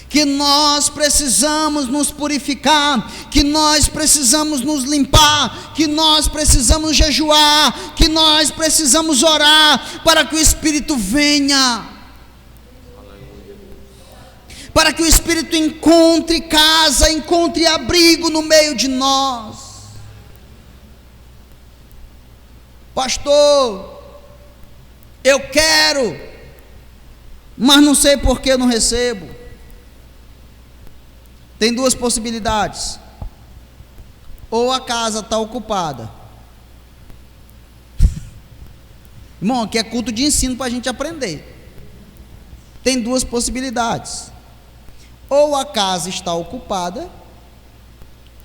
que nós precisamos nos purificar, que nós precisamos nos limpar, que nós precisamos jejuar, que nós precisamos orar, para que o Espírito venha, para que o Espírito encontre casa, encontre abrigo no meio de nós. Pastor, eu quero, mas não sei por que eu não recebo. Tem duas possibilidades: ou a casa está ocupada. Irmão, aqui é culto de ensino para a gente aprender. Tem duas possibilidades: ou a casa está ocupada,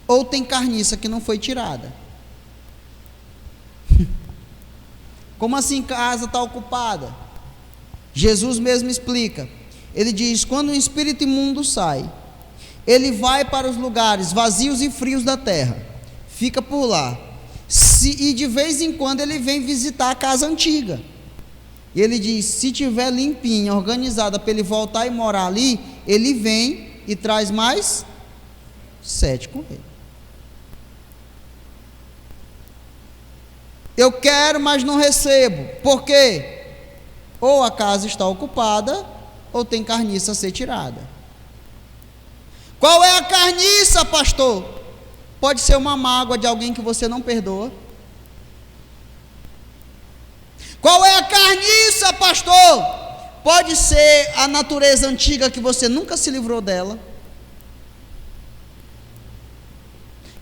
ou tem carniça que não foi tirada. Como assim casa está ocupada? Jesus mesmo explica. Ele diz: quando um espírito imundo sai, ele vai para os lugares vazios e frios da terra, fica por lá, e de vez em quando ele vem visitar a casa antiga. E ele diz: se tiver limpinha, organizada, para ele voltar e morar ali, ele vem e traz mais 7 com ele. Eu quero, mas não recebo. Por quê? Ou a casa está ocupada, ou tem carniça a ser tirada. Qual é a carniça, pastor? Pode ser uma mágoa de alguém que você não perdoa. Qual é a carniça, pastor? Pode ser a natureza antiga que você nunca se livrou dela.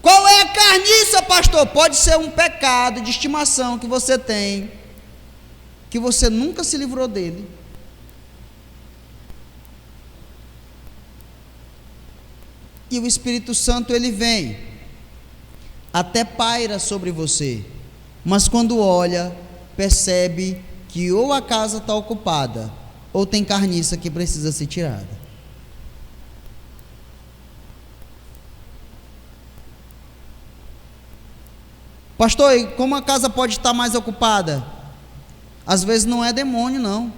Qual é a carniça, pastor? Pode ser um pecado de estimação que você tem, que você nunca se livrou dele. E o Espírito Santo, ele vem, até paira sobre você, mas quando olha, percebe que ou a casa está ocupada, ou tem carniça que precisa ser tirada. Pastor, e como a casa pode estar mais ocupada? Às vezes não é demônio, não.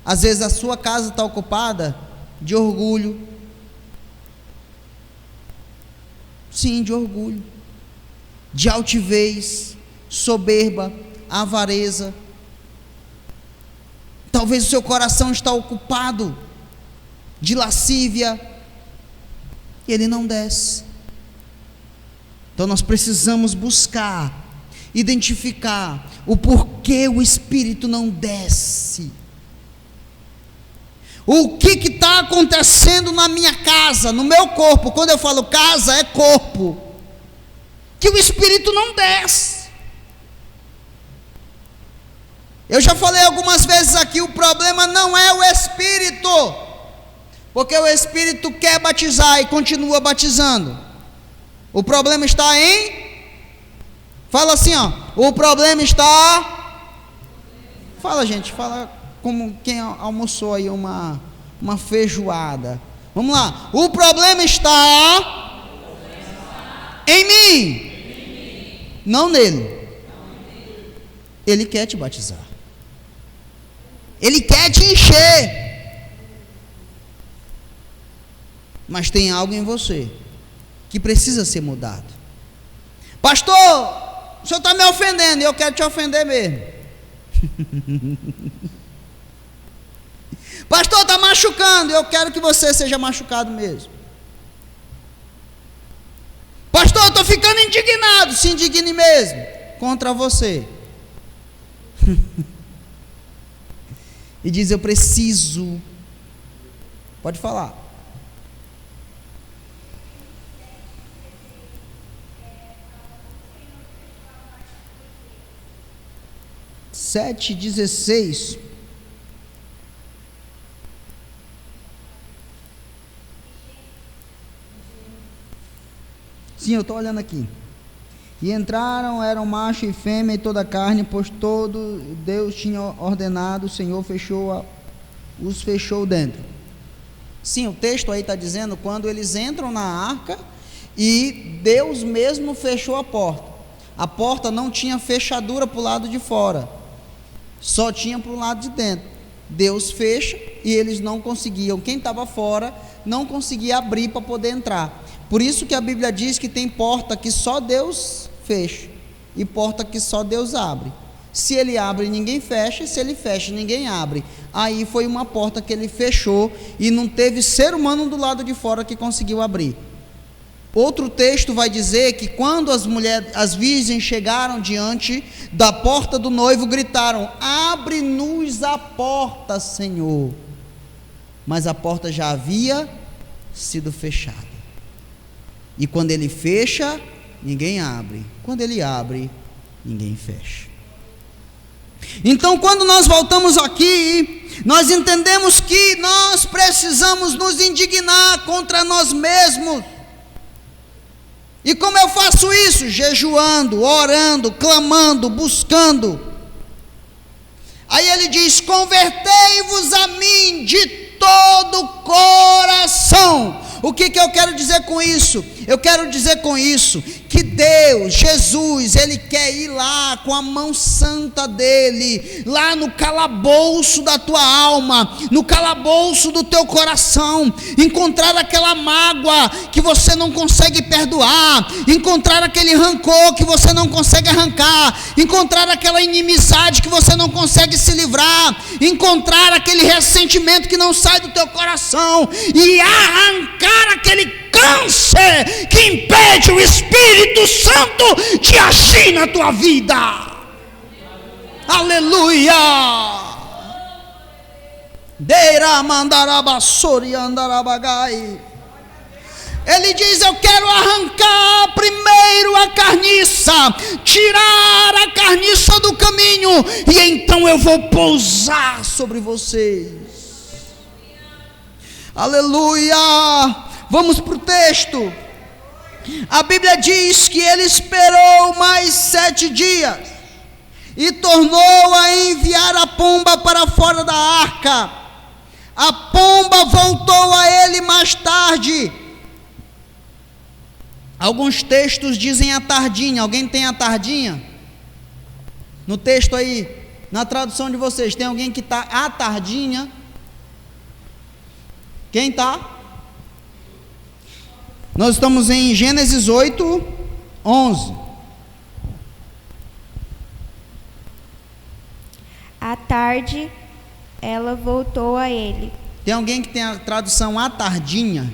Às vezes a sua casa está ocupada de orgulho. Sim, de orgulho, de altivez, soberba, avareza. Talvez o seu coração está ocupado de lascívia, e ele não desce. Então nós precisamos buscar, identificar o porquê o Espírito não desce. O que está acontecendo na minha casa, no meu corpo? Quando eu falo casa, é corpo. Que o Espírito não desce. Eu já falei algumas vezes aqui, o problema não é o Espírito, porque o Espírito quer batizar e continua batizando. O problema está em... Fala assim, ó. O problema está... Fala, gente, fala como quem almoçou aí uma feijoada. Vamos lá. O problema está em mim, não nele. Ele quer te batizar. Ele quer te encher. Mas tem algo em você que precisa ser mudado. Pastor, o senhor está me ofendendo e eu quero te ofender mesmo. Pastor, está machucando e eu quero que você seja machucado mesmo. Pastor, eu estou ficando indignado. Se indigne mesmo contra você. E diz: eu preciso. Pode falar. Sete 16. Sim, eu estou olhando aqui. E entraram, eram macho e fêmea e toda a carne, pois todo Deus tinha ordenado, o Senhor os fechou dentro. Sim, o texto aí está dizendo quando eles entram na arca e Deus mesmo fechou a porta. A porta não tinha fechadura para o lado de fora, só tinha para o lado de dentro. Deus fecha e eles não conseguiam, quem estava fora não conseguia abrir para poder entrar. Por isso que a Bíblia diz que tem porta que só Deus fecha e porta que só Deus abre. Se ele abre, ninguém fecha, e se ele fecha, ninguém abre. Aí foi uma porta que ele fechou e não teve ser humano do lado de fora que conseguiu abrir. Outro texto vai dizer que quando as virgens chegaram diante da porta do noivo, gritaram: abre-nos a porta, Senhor. Mas a porta já havia sido fechada. E quando ele fecha, ninguém abre. Quando ele abre, ninguém fecha. Então, quando nós voltamos aqui, nós entendemos que nós precisamos nos indignar contra nós mesmos. E como eu faço isso? Jejuando, orando, clamando, buscando. Aí ele diz: convertei-vos a mim de todo o coração. O que eu quero dizer com isso? Eu quero dizer com isso que Deus, Jesus, Ele quer ir lá com a mão santa dEle, lá no calabouço da tua alma, no calabouço do teu coração, encontrar aquela mágoa que você não consegue perdoar, encontrar aquele rancor que você não consegue arrancar, encontrar aquela inimizade que você não consegue se livrar, encontrar aquele ressentimento que não sai do teu coração e arrancar aquele câncer que impede o Espírito Santo de agir na tua vida. Aleluia. Deira mandarabassori andarabagai. Ele diz: eu quero arrancar primeiro a carniça, tirar a carniça do caminho, e então eu vou pousar sobre vocês. Aleluia. Vamos para o texto. A Bíblia diz que ele esperou mais 7 dias e tornou a enviar a pomba para fora da arca. A pomba voltou a ele mais tarde. Alguns textos dizem a tardinha. Alguém tem a tardinha? No texto aí, na tradução de vocês, tem alguém que está a tardinha? Quem está? Nós estamos em Gênesis 8, 11. À tarde, ela voltou a ele. Tem alguém que tem a tradução à tardinha?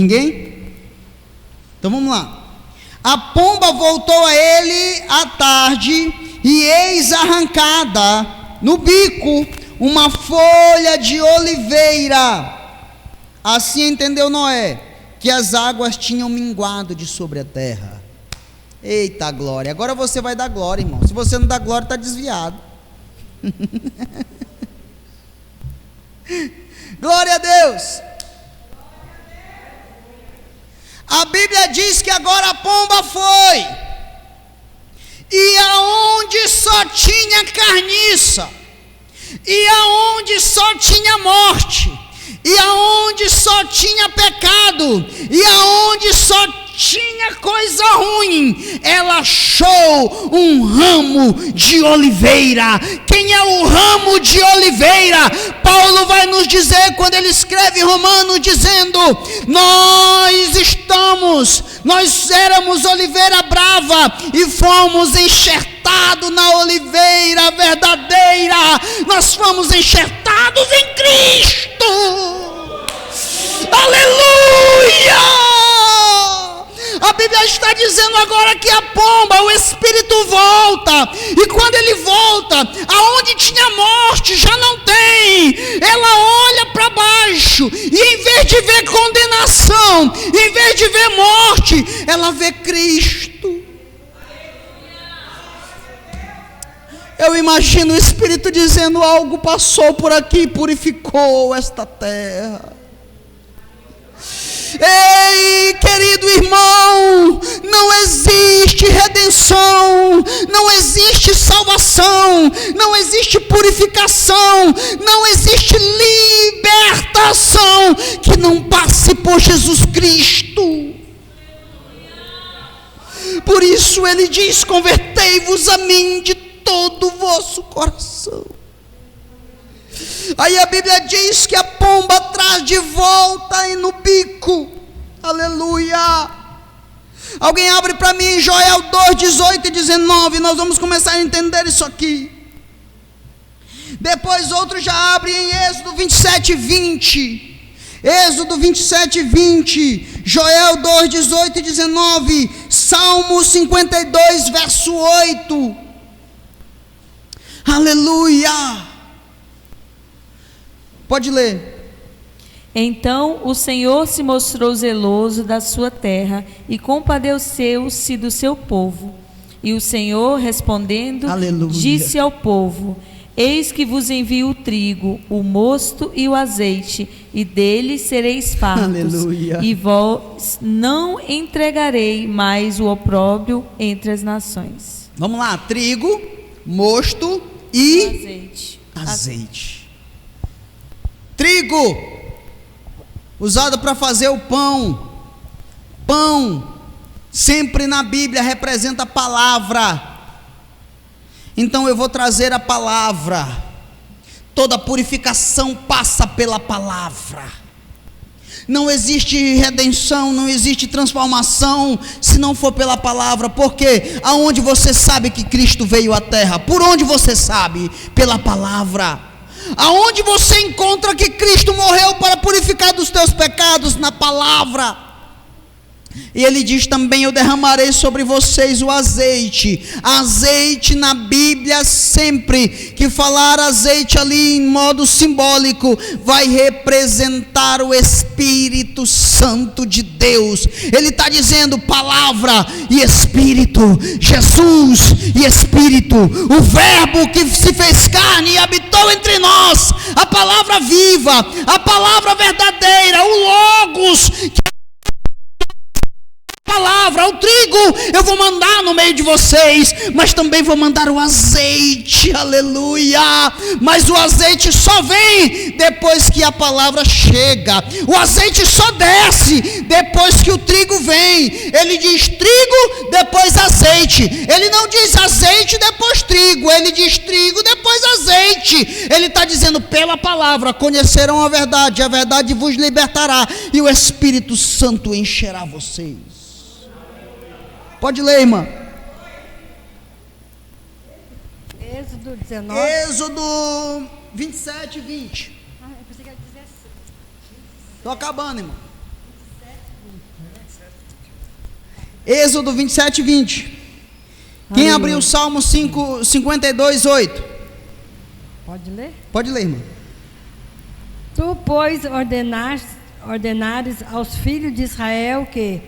Ninguém? Então vamos lá. A pomba voltou a ele à tarde, e eis arrancada no bico uma folha de oliveira. Assim entendeu Noé que as águas tinham minguado de sobre a terra. Eita glória! Agora você vai dar glória, irmão. Se você não dá glória, está desviado. Glória a Deus! A Bíblia diz que agora a pomba foi, e aonde só tinha carniça, e aonde só tinha morte, e aonde só tinha pecado, e aonde só tinha coisa ruim, ela achou um ramo de oliveira. Quem é o ramo de oliveira? Paulo vai nos dizer quando ele escreve em Romanos, dizendo: nós éramos oliveira brava e fomos enxertados na oliveira verdadeira. Nós fomos enxertados em Cristo. Aleluia! A Bíblia está dizendo agora que a pomba, o Espírito volta, e quando ele volta, aonde tinha morte já não tem. Ela olha para baixo, e em vez de ver condenação, em vez de ver morte, ela vê Cristo. Eu imagino o Espírito dizendo: algo passou por aqui, purificou esta terra. Ei, querido irmão, não existe redenção, não existe salvação, não existe purificação, não existe libertação que não passe por Jesus Cristo. Por isso ele diz: convertei-vos a mim de todo o vosso coração. Aí a Bíblia diz que a pomba traz de volta e no bico. Aleluia. Alguém abre para mim Joel 2, 18 e 19. Nós vamos começar a entender isso aqui. Depois outro já abre em Êxodo 27, 20. Êxodo 27, 20. Joel 2, 18 e 19. Salmo 52, verso 8. Aleluia. Pode ler. Então o Senhor se mostrou zeloso da sua terra e compadeceu-se do seu povo. E o Senhor, respondendo, Aleluia, disse ao povo: eis que vos envio o trigo, o mosto e o azeite, e dele sereis fartos. Aleluia. E vós não entregarei mais o opróbrio entre as nações. Vamos lá: trigo, mosto e azeite. Trigo, usado para fazer o pão. Pão, sempre na Bíblia representa a palavra. Então eu vou trazer a palavra. Toda purificação passa pela palavra. Não existe redenção, não existe transformação se não for pela palavra. Porque aonde você sabe que Cristo veio à terra? Por onde você sabe? Pela palavra. Aonde você encontra que Cristo morreu para purificar dos teus pecados? Na palavra. E ele diz também: eu derramarei sobre vocês o azeite. Azeite na Bíblia, sempre que falar azeite ali em modo simbólico, vai representar o Espírito Santo de Deus. Ele está dizendo palavra e Espírito, Jesus e Espírito, o verbo que se fez carne e habitou entre nós, a palavra viva, a palavra verdadeira, o Logos, palavra, o trigo eu vou mandar no meio de vocês, mas também vou mandar o azeite. Aleluia. Mas o azeite só vem depois que a palavra chega. O azeite só desce depois que o trigo vem. Ele diz trigo, depois azeite. Ele não diz azeite, depois trigo. Ele diz trigo, depois azeite. Ele está dizendo: pela palavra conhecerão a verdade vos libertará, e o Espírito Santo encherá vocês. Pode ler, irmã. Êxodo 19. Êxodo 27, 20. Eu pensei que era 17. Estou acabando, irmão. Êxodo 27, 20. Quem Aleluia. abriu o Salmo 52, 8? Pode ler? Pode ler, irmã. Tu, pois, ordenares aos filhos de Israel que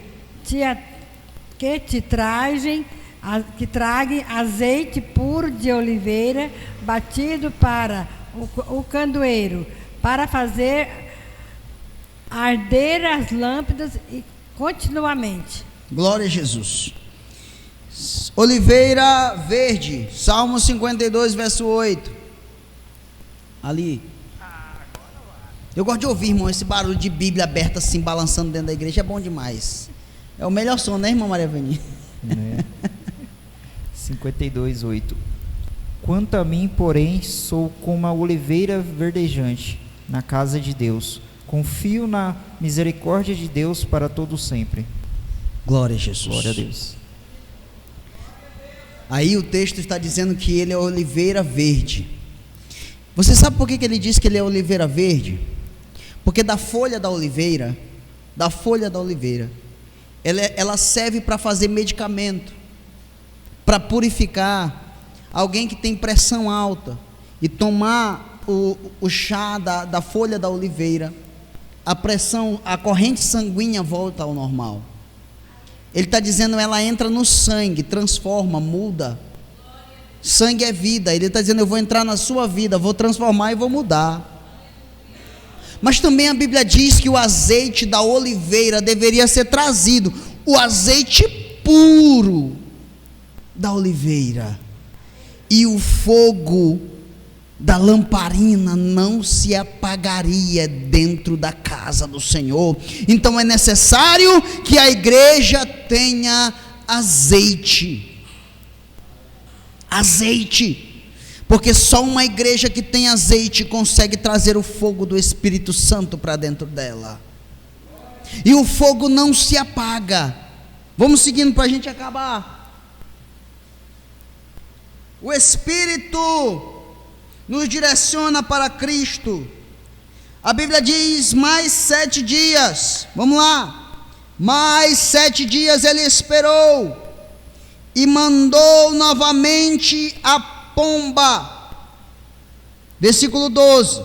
traguem azeite puro de oliveira batido para o candeeiro, para fazer arder as lâmpadas e continuamente. Glória a Jesus. Oliveira verde, Salmo 52, verso 8. Ali. Eu gosto de ouvir, irmão, esse barulho de Bíblia aberta assim, balançando dentro da igreja, é bom demais. É o melhor som, né, irmã Maria Vani? 52, 8. Quanto a mim, porém, sou como a oliveira verdejante na casa de Deus. Confio na misericórdia de Deus para todo sempre. Glória a Jesus. Glória a Deus. Aí o texto está dizendo que ele é oliveira verde. Você sabe por que ele diz que ele é oliveira verde? Porque da folha da oliveira, ela serve para fazer medicamento, para purificar. Alguém que tem pressão alta e tomar o chá da folha da oliveira, a corrente sanguínea volta ao normal. Ele está dizendo, ela entra no sangue, transforma, muda. Sangue é vida. Ele está dizendo, eu vou entrar na sua vida, vou transformar e vou mudar. Mas também a Bíblia diz que o azeite da oliveira deveria ser trazido, o azeite puro da oliveira, e o fogo da lamparina não se apagaria dentro da casa do Senhor. Então é necessário que a igreja tenha azeite, porque só uma igreja que tem azeite consegue trazer o fogo do Espírito Santo para dentro dela, e o fogo não se apaga. Vamos seguindo para a gente acabar. O Espírito nos direciona para Cristo. A Bíblia diz, mais 7 dias, vamos lá, mais 7 dias ele esperou, e mandou novamente a pomba. Versículo 12.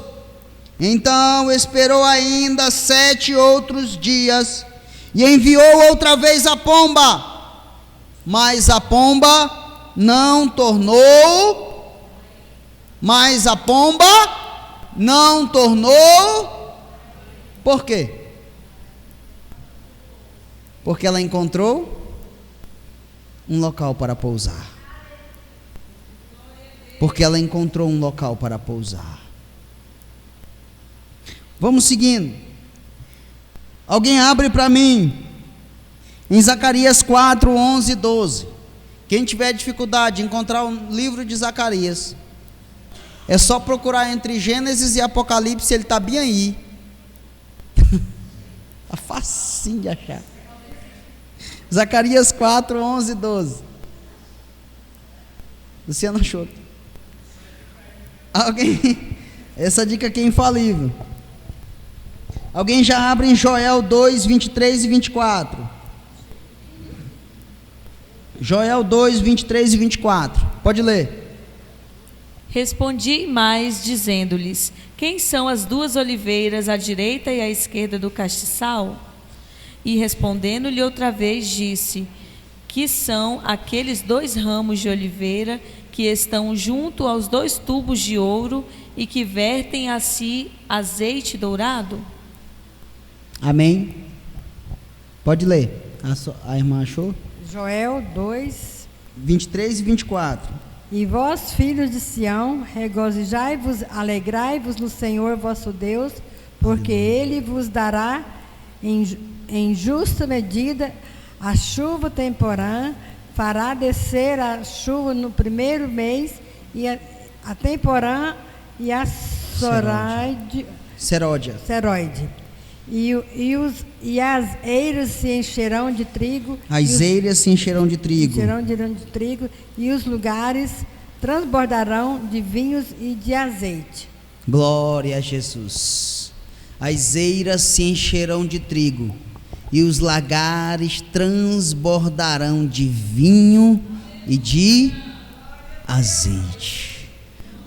Então esperou ainda 7 outros dias, e enviou outra vez a pomba, mas a pomba não tornou. Por quê? Porque ela encontrou um local para pousar. Vamos seguindo. Alguém abre para mim em Zacarias 4, 11 e 12. Quem tiver dificuldade de encontrar o livro de Zacarias, é só procurar entre Gênesis e Apocalipse, ele está bem aí. Está facinho de achar. Zacarias 4, 11 e 12. Luciano achou. Alguém? Essa dica aqui é infalível. Alguém já abre em Joel 2, 23 e 24. Joel 2, 23 e 24. Pode ler. Respondi mais, dizendo-lhes: quem são as 2 oliveiras à direita e à esquerda do castiçal? E respondendo-lhe outra vez, disse: que são aqueles 2 ramos de oliveira que estão junto aos 2 tubos de ouro e que vertem a si azeite dourado? Amém. Pode ler. A irmã achou? Joel 2, 23 e 24. E vós, filhos de Sião, regozijai-vos, alegrai-vos no Senhor vosso Deus, porque Ele vos dará em justa medida a chuva temporã, fará descer a chuva no primeiro mês, e a temporã e a seróide. E as eiras se encherão de trigo. E os lugares transbordarão de vinhos e de azeite. Glória a Jesus. As eiras se encherão de trigo e os lagares transbordarão de vinho e de azeite.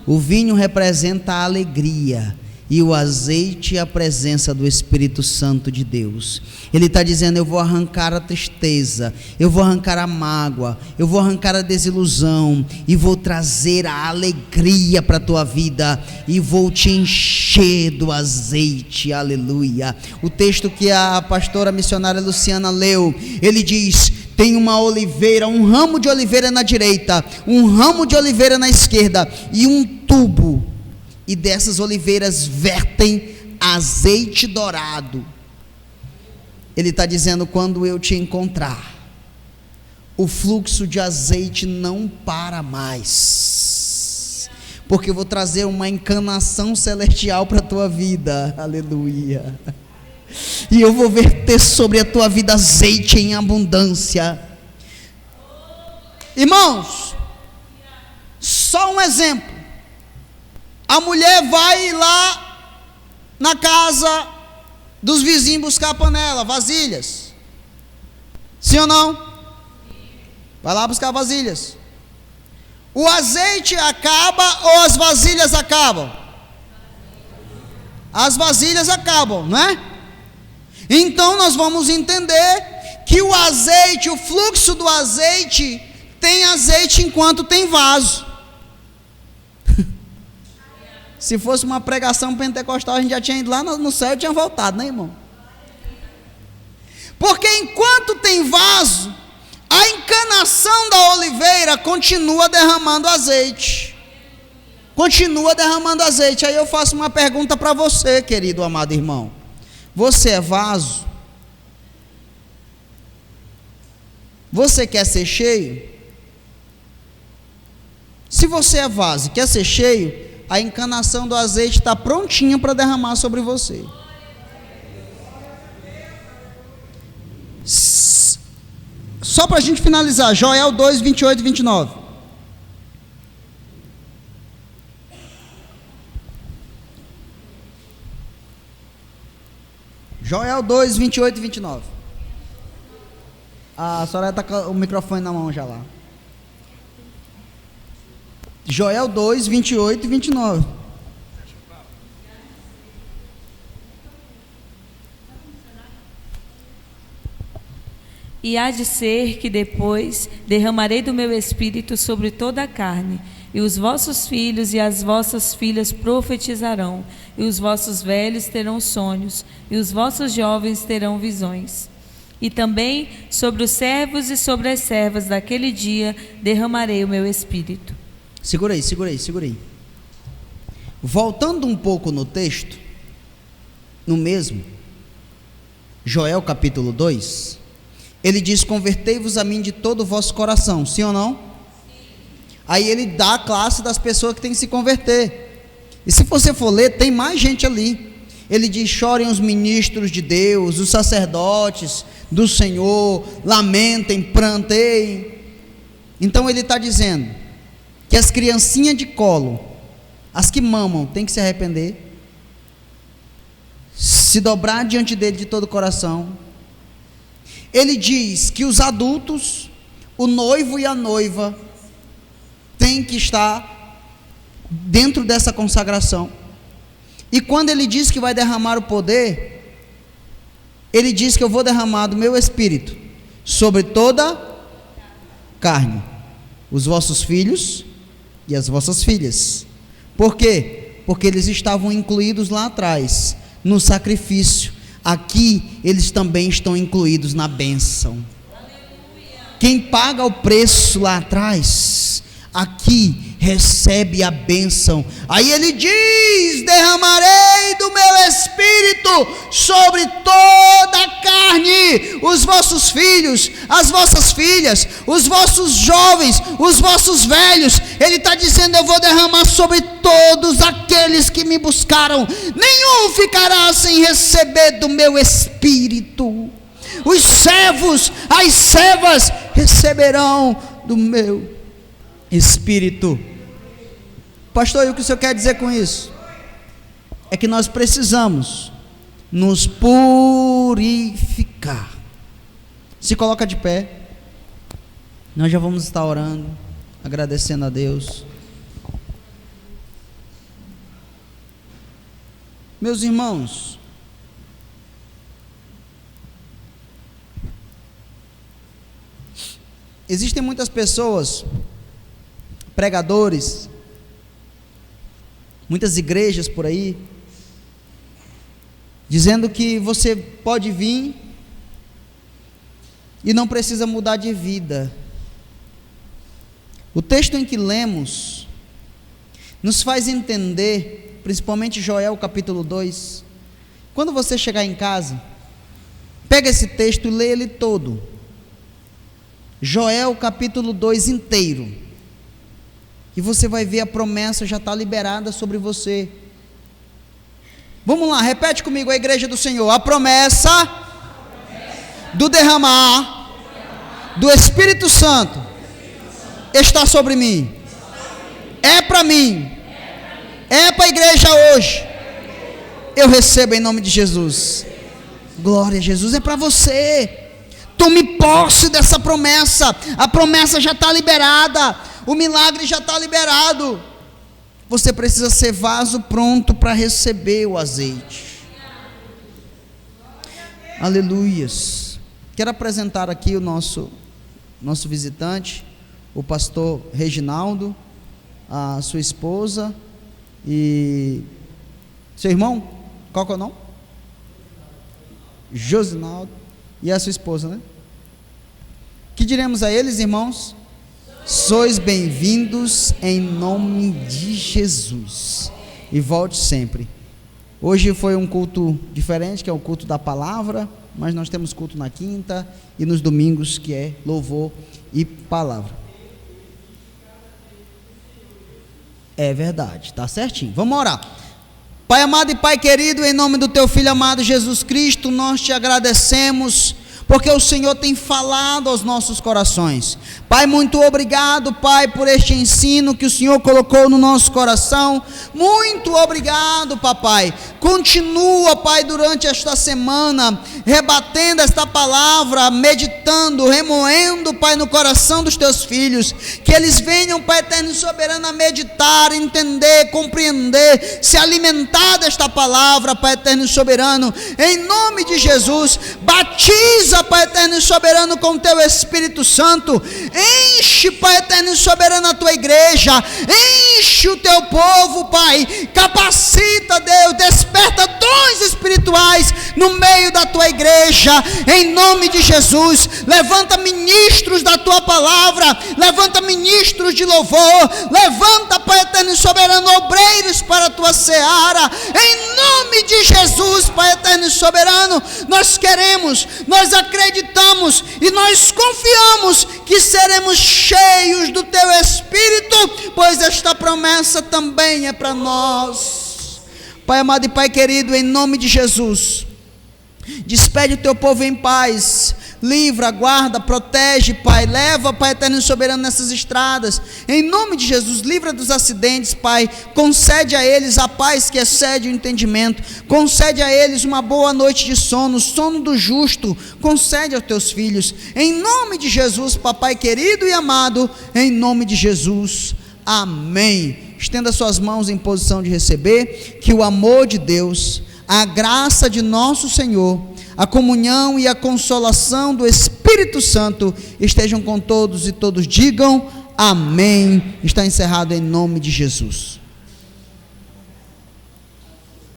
O vinho representa a alegria e o azeite a presença do Espírito Santo de Deus. Ele está dizendo: eu vou arrancar a tristeza, eu vou arrancar a mágoa, eu vou arrancar a desilusão e vou trazer a alegria para a tua vida e vou te encher do azeite. Aleluia. O texto que a pastora missionária Luciana leu, ele diz: tem uma oliveira, um ramo de oliveira na direita, um ramo de oliveira na esquerda e um tubo, e dessas oliveiras vertem azeite dourado. Ele está dizendo: quando eu te encontrar, o fluxo de azeite não para mais, porque eu vou trazer uma encanação celestial para a tua vida. Aleluia. E eu vou verter sobre a tua vida azeite em abundância. Irmãos, só um exemplo. A mulher vai lá na casa dos vizinhos buscar panela, vasilhas. Sim ou não? Vai lá buscar vasilhas. O azeite acaba ou as vasilhas acabam? As vasilhas acabam, não é? Então nós vamos entender que o azeite, o fluxo do azeite, tem azeite enquanto tem vaso. Se fosse uma pregação pentecostal, a gente já tinha ido lá no céu e tinha voltado, né, irmão? Porque enquanto tem vaso, a encanação da oliveira continua derramando azeite. Continua derramando azeite. Aí eu faço uma pergunta para você, querido amado irmão. Você é vaso? Você quer ser cheio? Se você é vaso e quer ser cheio, a encanação do azeite está prontinha para derramar sobre você. Só para a gente finalizar, Joel 2, 28 e 29. Joel 2, 28 e 29. A Soraya está com o microfone na mão já lá. Joel 2, 28 e 29. E há de ser que depois derramarei do meu espírito sobre toda a carne, e os vossos filhos e as vossas filhas profetizarão, e os vossos velhos terão sonhos, e os vossos jovens terão visões. E também sobre os servos e sobre as servas daquele dia derramarei o meu espírito. Segura aí. Voltando um pouco no texto, no mesmo, Joel capítulo 2, ele diz: convertei-vos a mim de todo o vosso coração, sim ou não? Sim. Aí ele dá a classe das pessoas que têm que se converter, e se você for ler, tem mais gente ali. Ele diz: chorem os ministros de Deus, os sacerdotes do Senhor, lamentem, pranteiem. Então ele está dizendo que as criancinhas de colo, as que mamam, tem que se arrepender, se dobrar diante dele de todo o coração. Ele diz que os adultos, o noivo e a noiva, têm que estar dentro dessa consagração. E quando ele diz que vai derramar o poder, ele diz que eu vou derramar do meu espírito sobre toda carne, os vossos filhos e as vossas filhas. Por quê? Porque eles estavam incluídos lá atrás no sacrifício. Aqui eles também estão incluídos na bênção. Quem paga o preço lá atrás, aqui recebe a bênção. Aí ele diz: derramarei do meu espírito sobre toda a carne, os vossos filhos, as vossas filhas, os vossos jovens, os vossos velhos. Ele está dizendo: eu vou derramar sobre todos aqueles que me buscaram, nenhum ficará sem receber do meu espírito. Os servos, as servas receberão do meu espírito. Pastor, e o que o senhor quer dizer com isso? É que nós precisamos nos purificar ficar. Se coloca de pé. Nós já vamos estar orando, agradecendo a Deus. Meus irmãos, existem muitas pessoas, pregadores, muitas igrejas por aí, dizendo que você pode vir e não precisa mudar de vida. O texto em que lemos nos faz entender, principalmente Joel capítulo 2. Quando você chegar em casa, pega esse texto e lê ele todo. Joel capítulo 2 inteiro. E você vai ver a promessa já está liberada sobre você. Vamos lá, repete comigo, a igreja do Senhor. A promessa do derramar do Espírito Santo está sobre mim. É para mim. É para a igreja hoje. Eu recebo em nome de Jesus. Glória a Jesus, é para você. Tome posse dessa promessa. A promessa já está liberada. O milagre já está liberado. Você precisa ser vaso pronto para receber o azeite. Aleluias. Quero apresentar aqui o nosso visitante, o pastor Reginaldo, a sua esposa e seu irmão. Qual que é o nome? Josinaldo. E a sua esposa, né? Que diremos a eles, irmãos? Sois bem-vindos em nome de Jesus. E volte sempre. Hoje foi um culto diferente, que é o culto da palavra, mas nós temos culto na quinta e nos domingos, que é louvor e palavra. É verdade, está certinho. Vamos orar. Pai amado e Pai querido, em nome do Teu Filho amado Jesus Cristo, nós te agradecemos, porque o Senhor tem falado aos nossos corações. Pai, muito obrigado, Pai, por este ensino que o Senhor colocou no nosso coração. Muito obrigado, Papai. Continua, Pai, durante esta semana, rebatendo esta palavra, meditando, remoendo, Pai, no coração dos Teus filhos. Que eles venham, Pai eterno e soberano, a meditar, entender, compreender, se alimentar desta palavra, Pai eterno e soberano. Em nome de Jesus, batiza, Pai eterno e soberano, com Teu Espírito Santo. Enche, Pai eterno e soberano, a Tua igreja. Enche o Teu povo, Pai. Capacita, Deus. Desperta dons espirituais no meio da Tua igreja. Em nome de Jesus. Levanta ministros da Tua palavra. Levanta ministros de louvor. Levanta, Pai eterno e soberano, obreiros para a Tua seara. Em nome de Jesus, Pai eterno e soberano, nós queremos, nós acreditamos e nós confiamos que seremos cheios do Teu Espírito, pois esta promessa também é para nós. Pai amado e Pai querido, em nome de Jesus, despede o Teu povo em paz. Livra, guarda, protege, Pai. Leva, Pai eterno e soberano, nessas estradas. Em nome de Jesus, livra dos acidentes, Pai. Concede a eles a paz que excede o entendimento. Concede a eles uma boa noite de sono, sono do justo. Concede aos Teus filhos. Em nome de Jesus, Papai querido e amado. Em nome de Jesus. Amém. Estenda suas mãos em posição de receber. Que o amor de Deus, a graça de nosso Senhor, a comunhão e a consolação do Espírito Santo estejam com todos e todos digam amém. Está encerrado em nome de Jesus.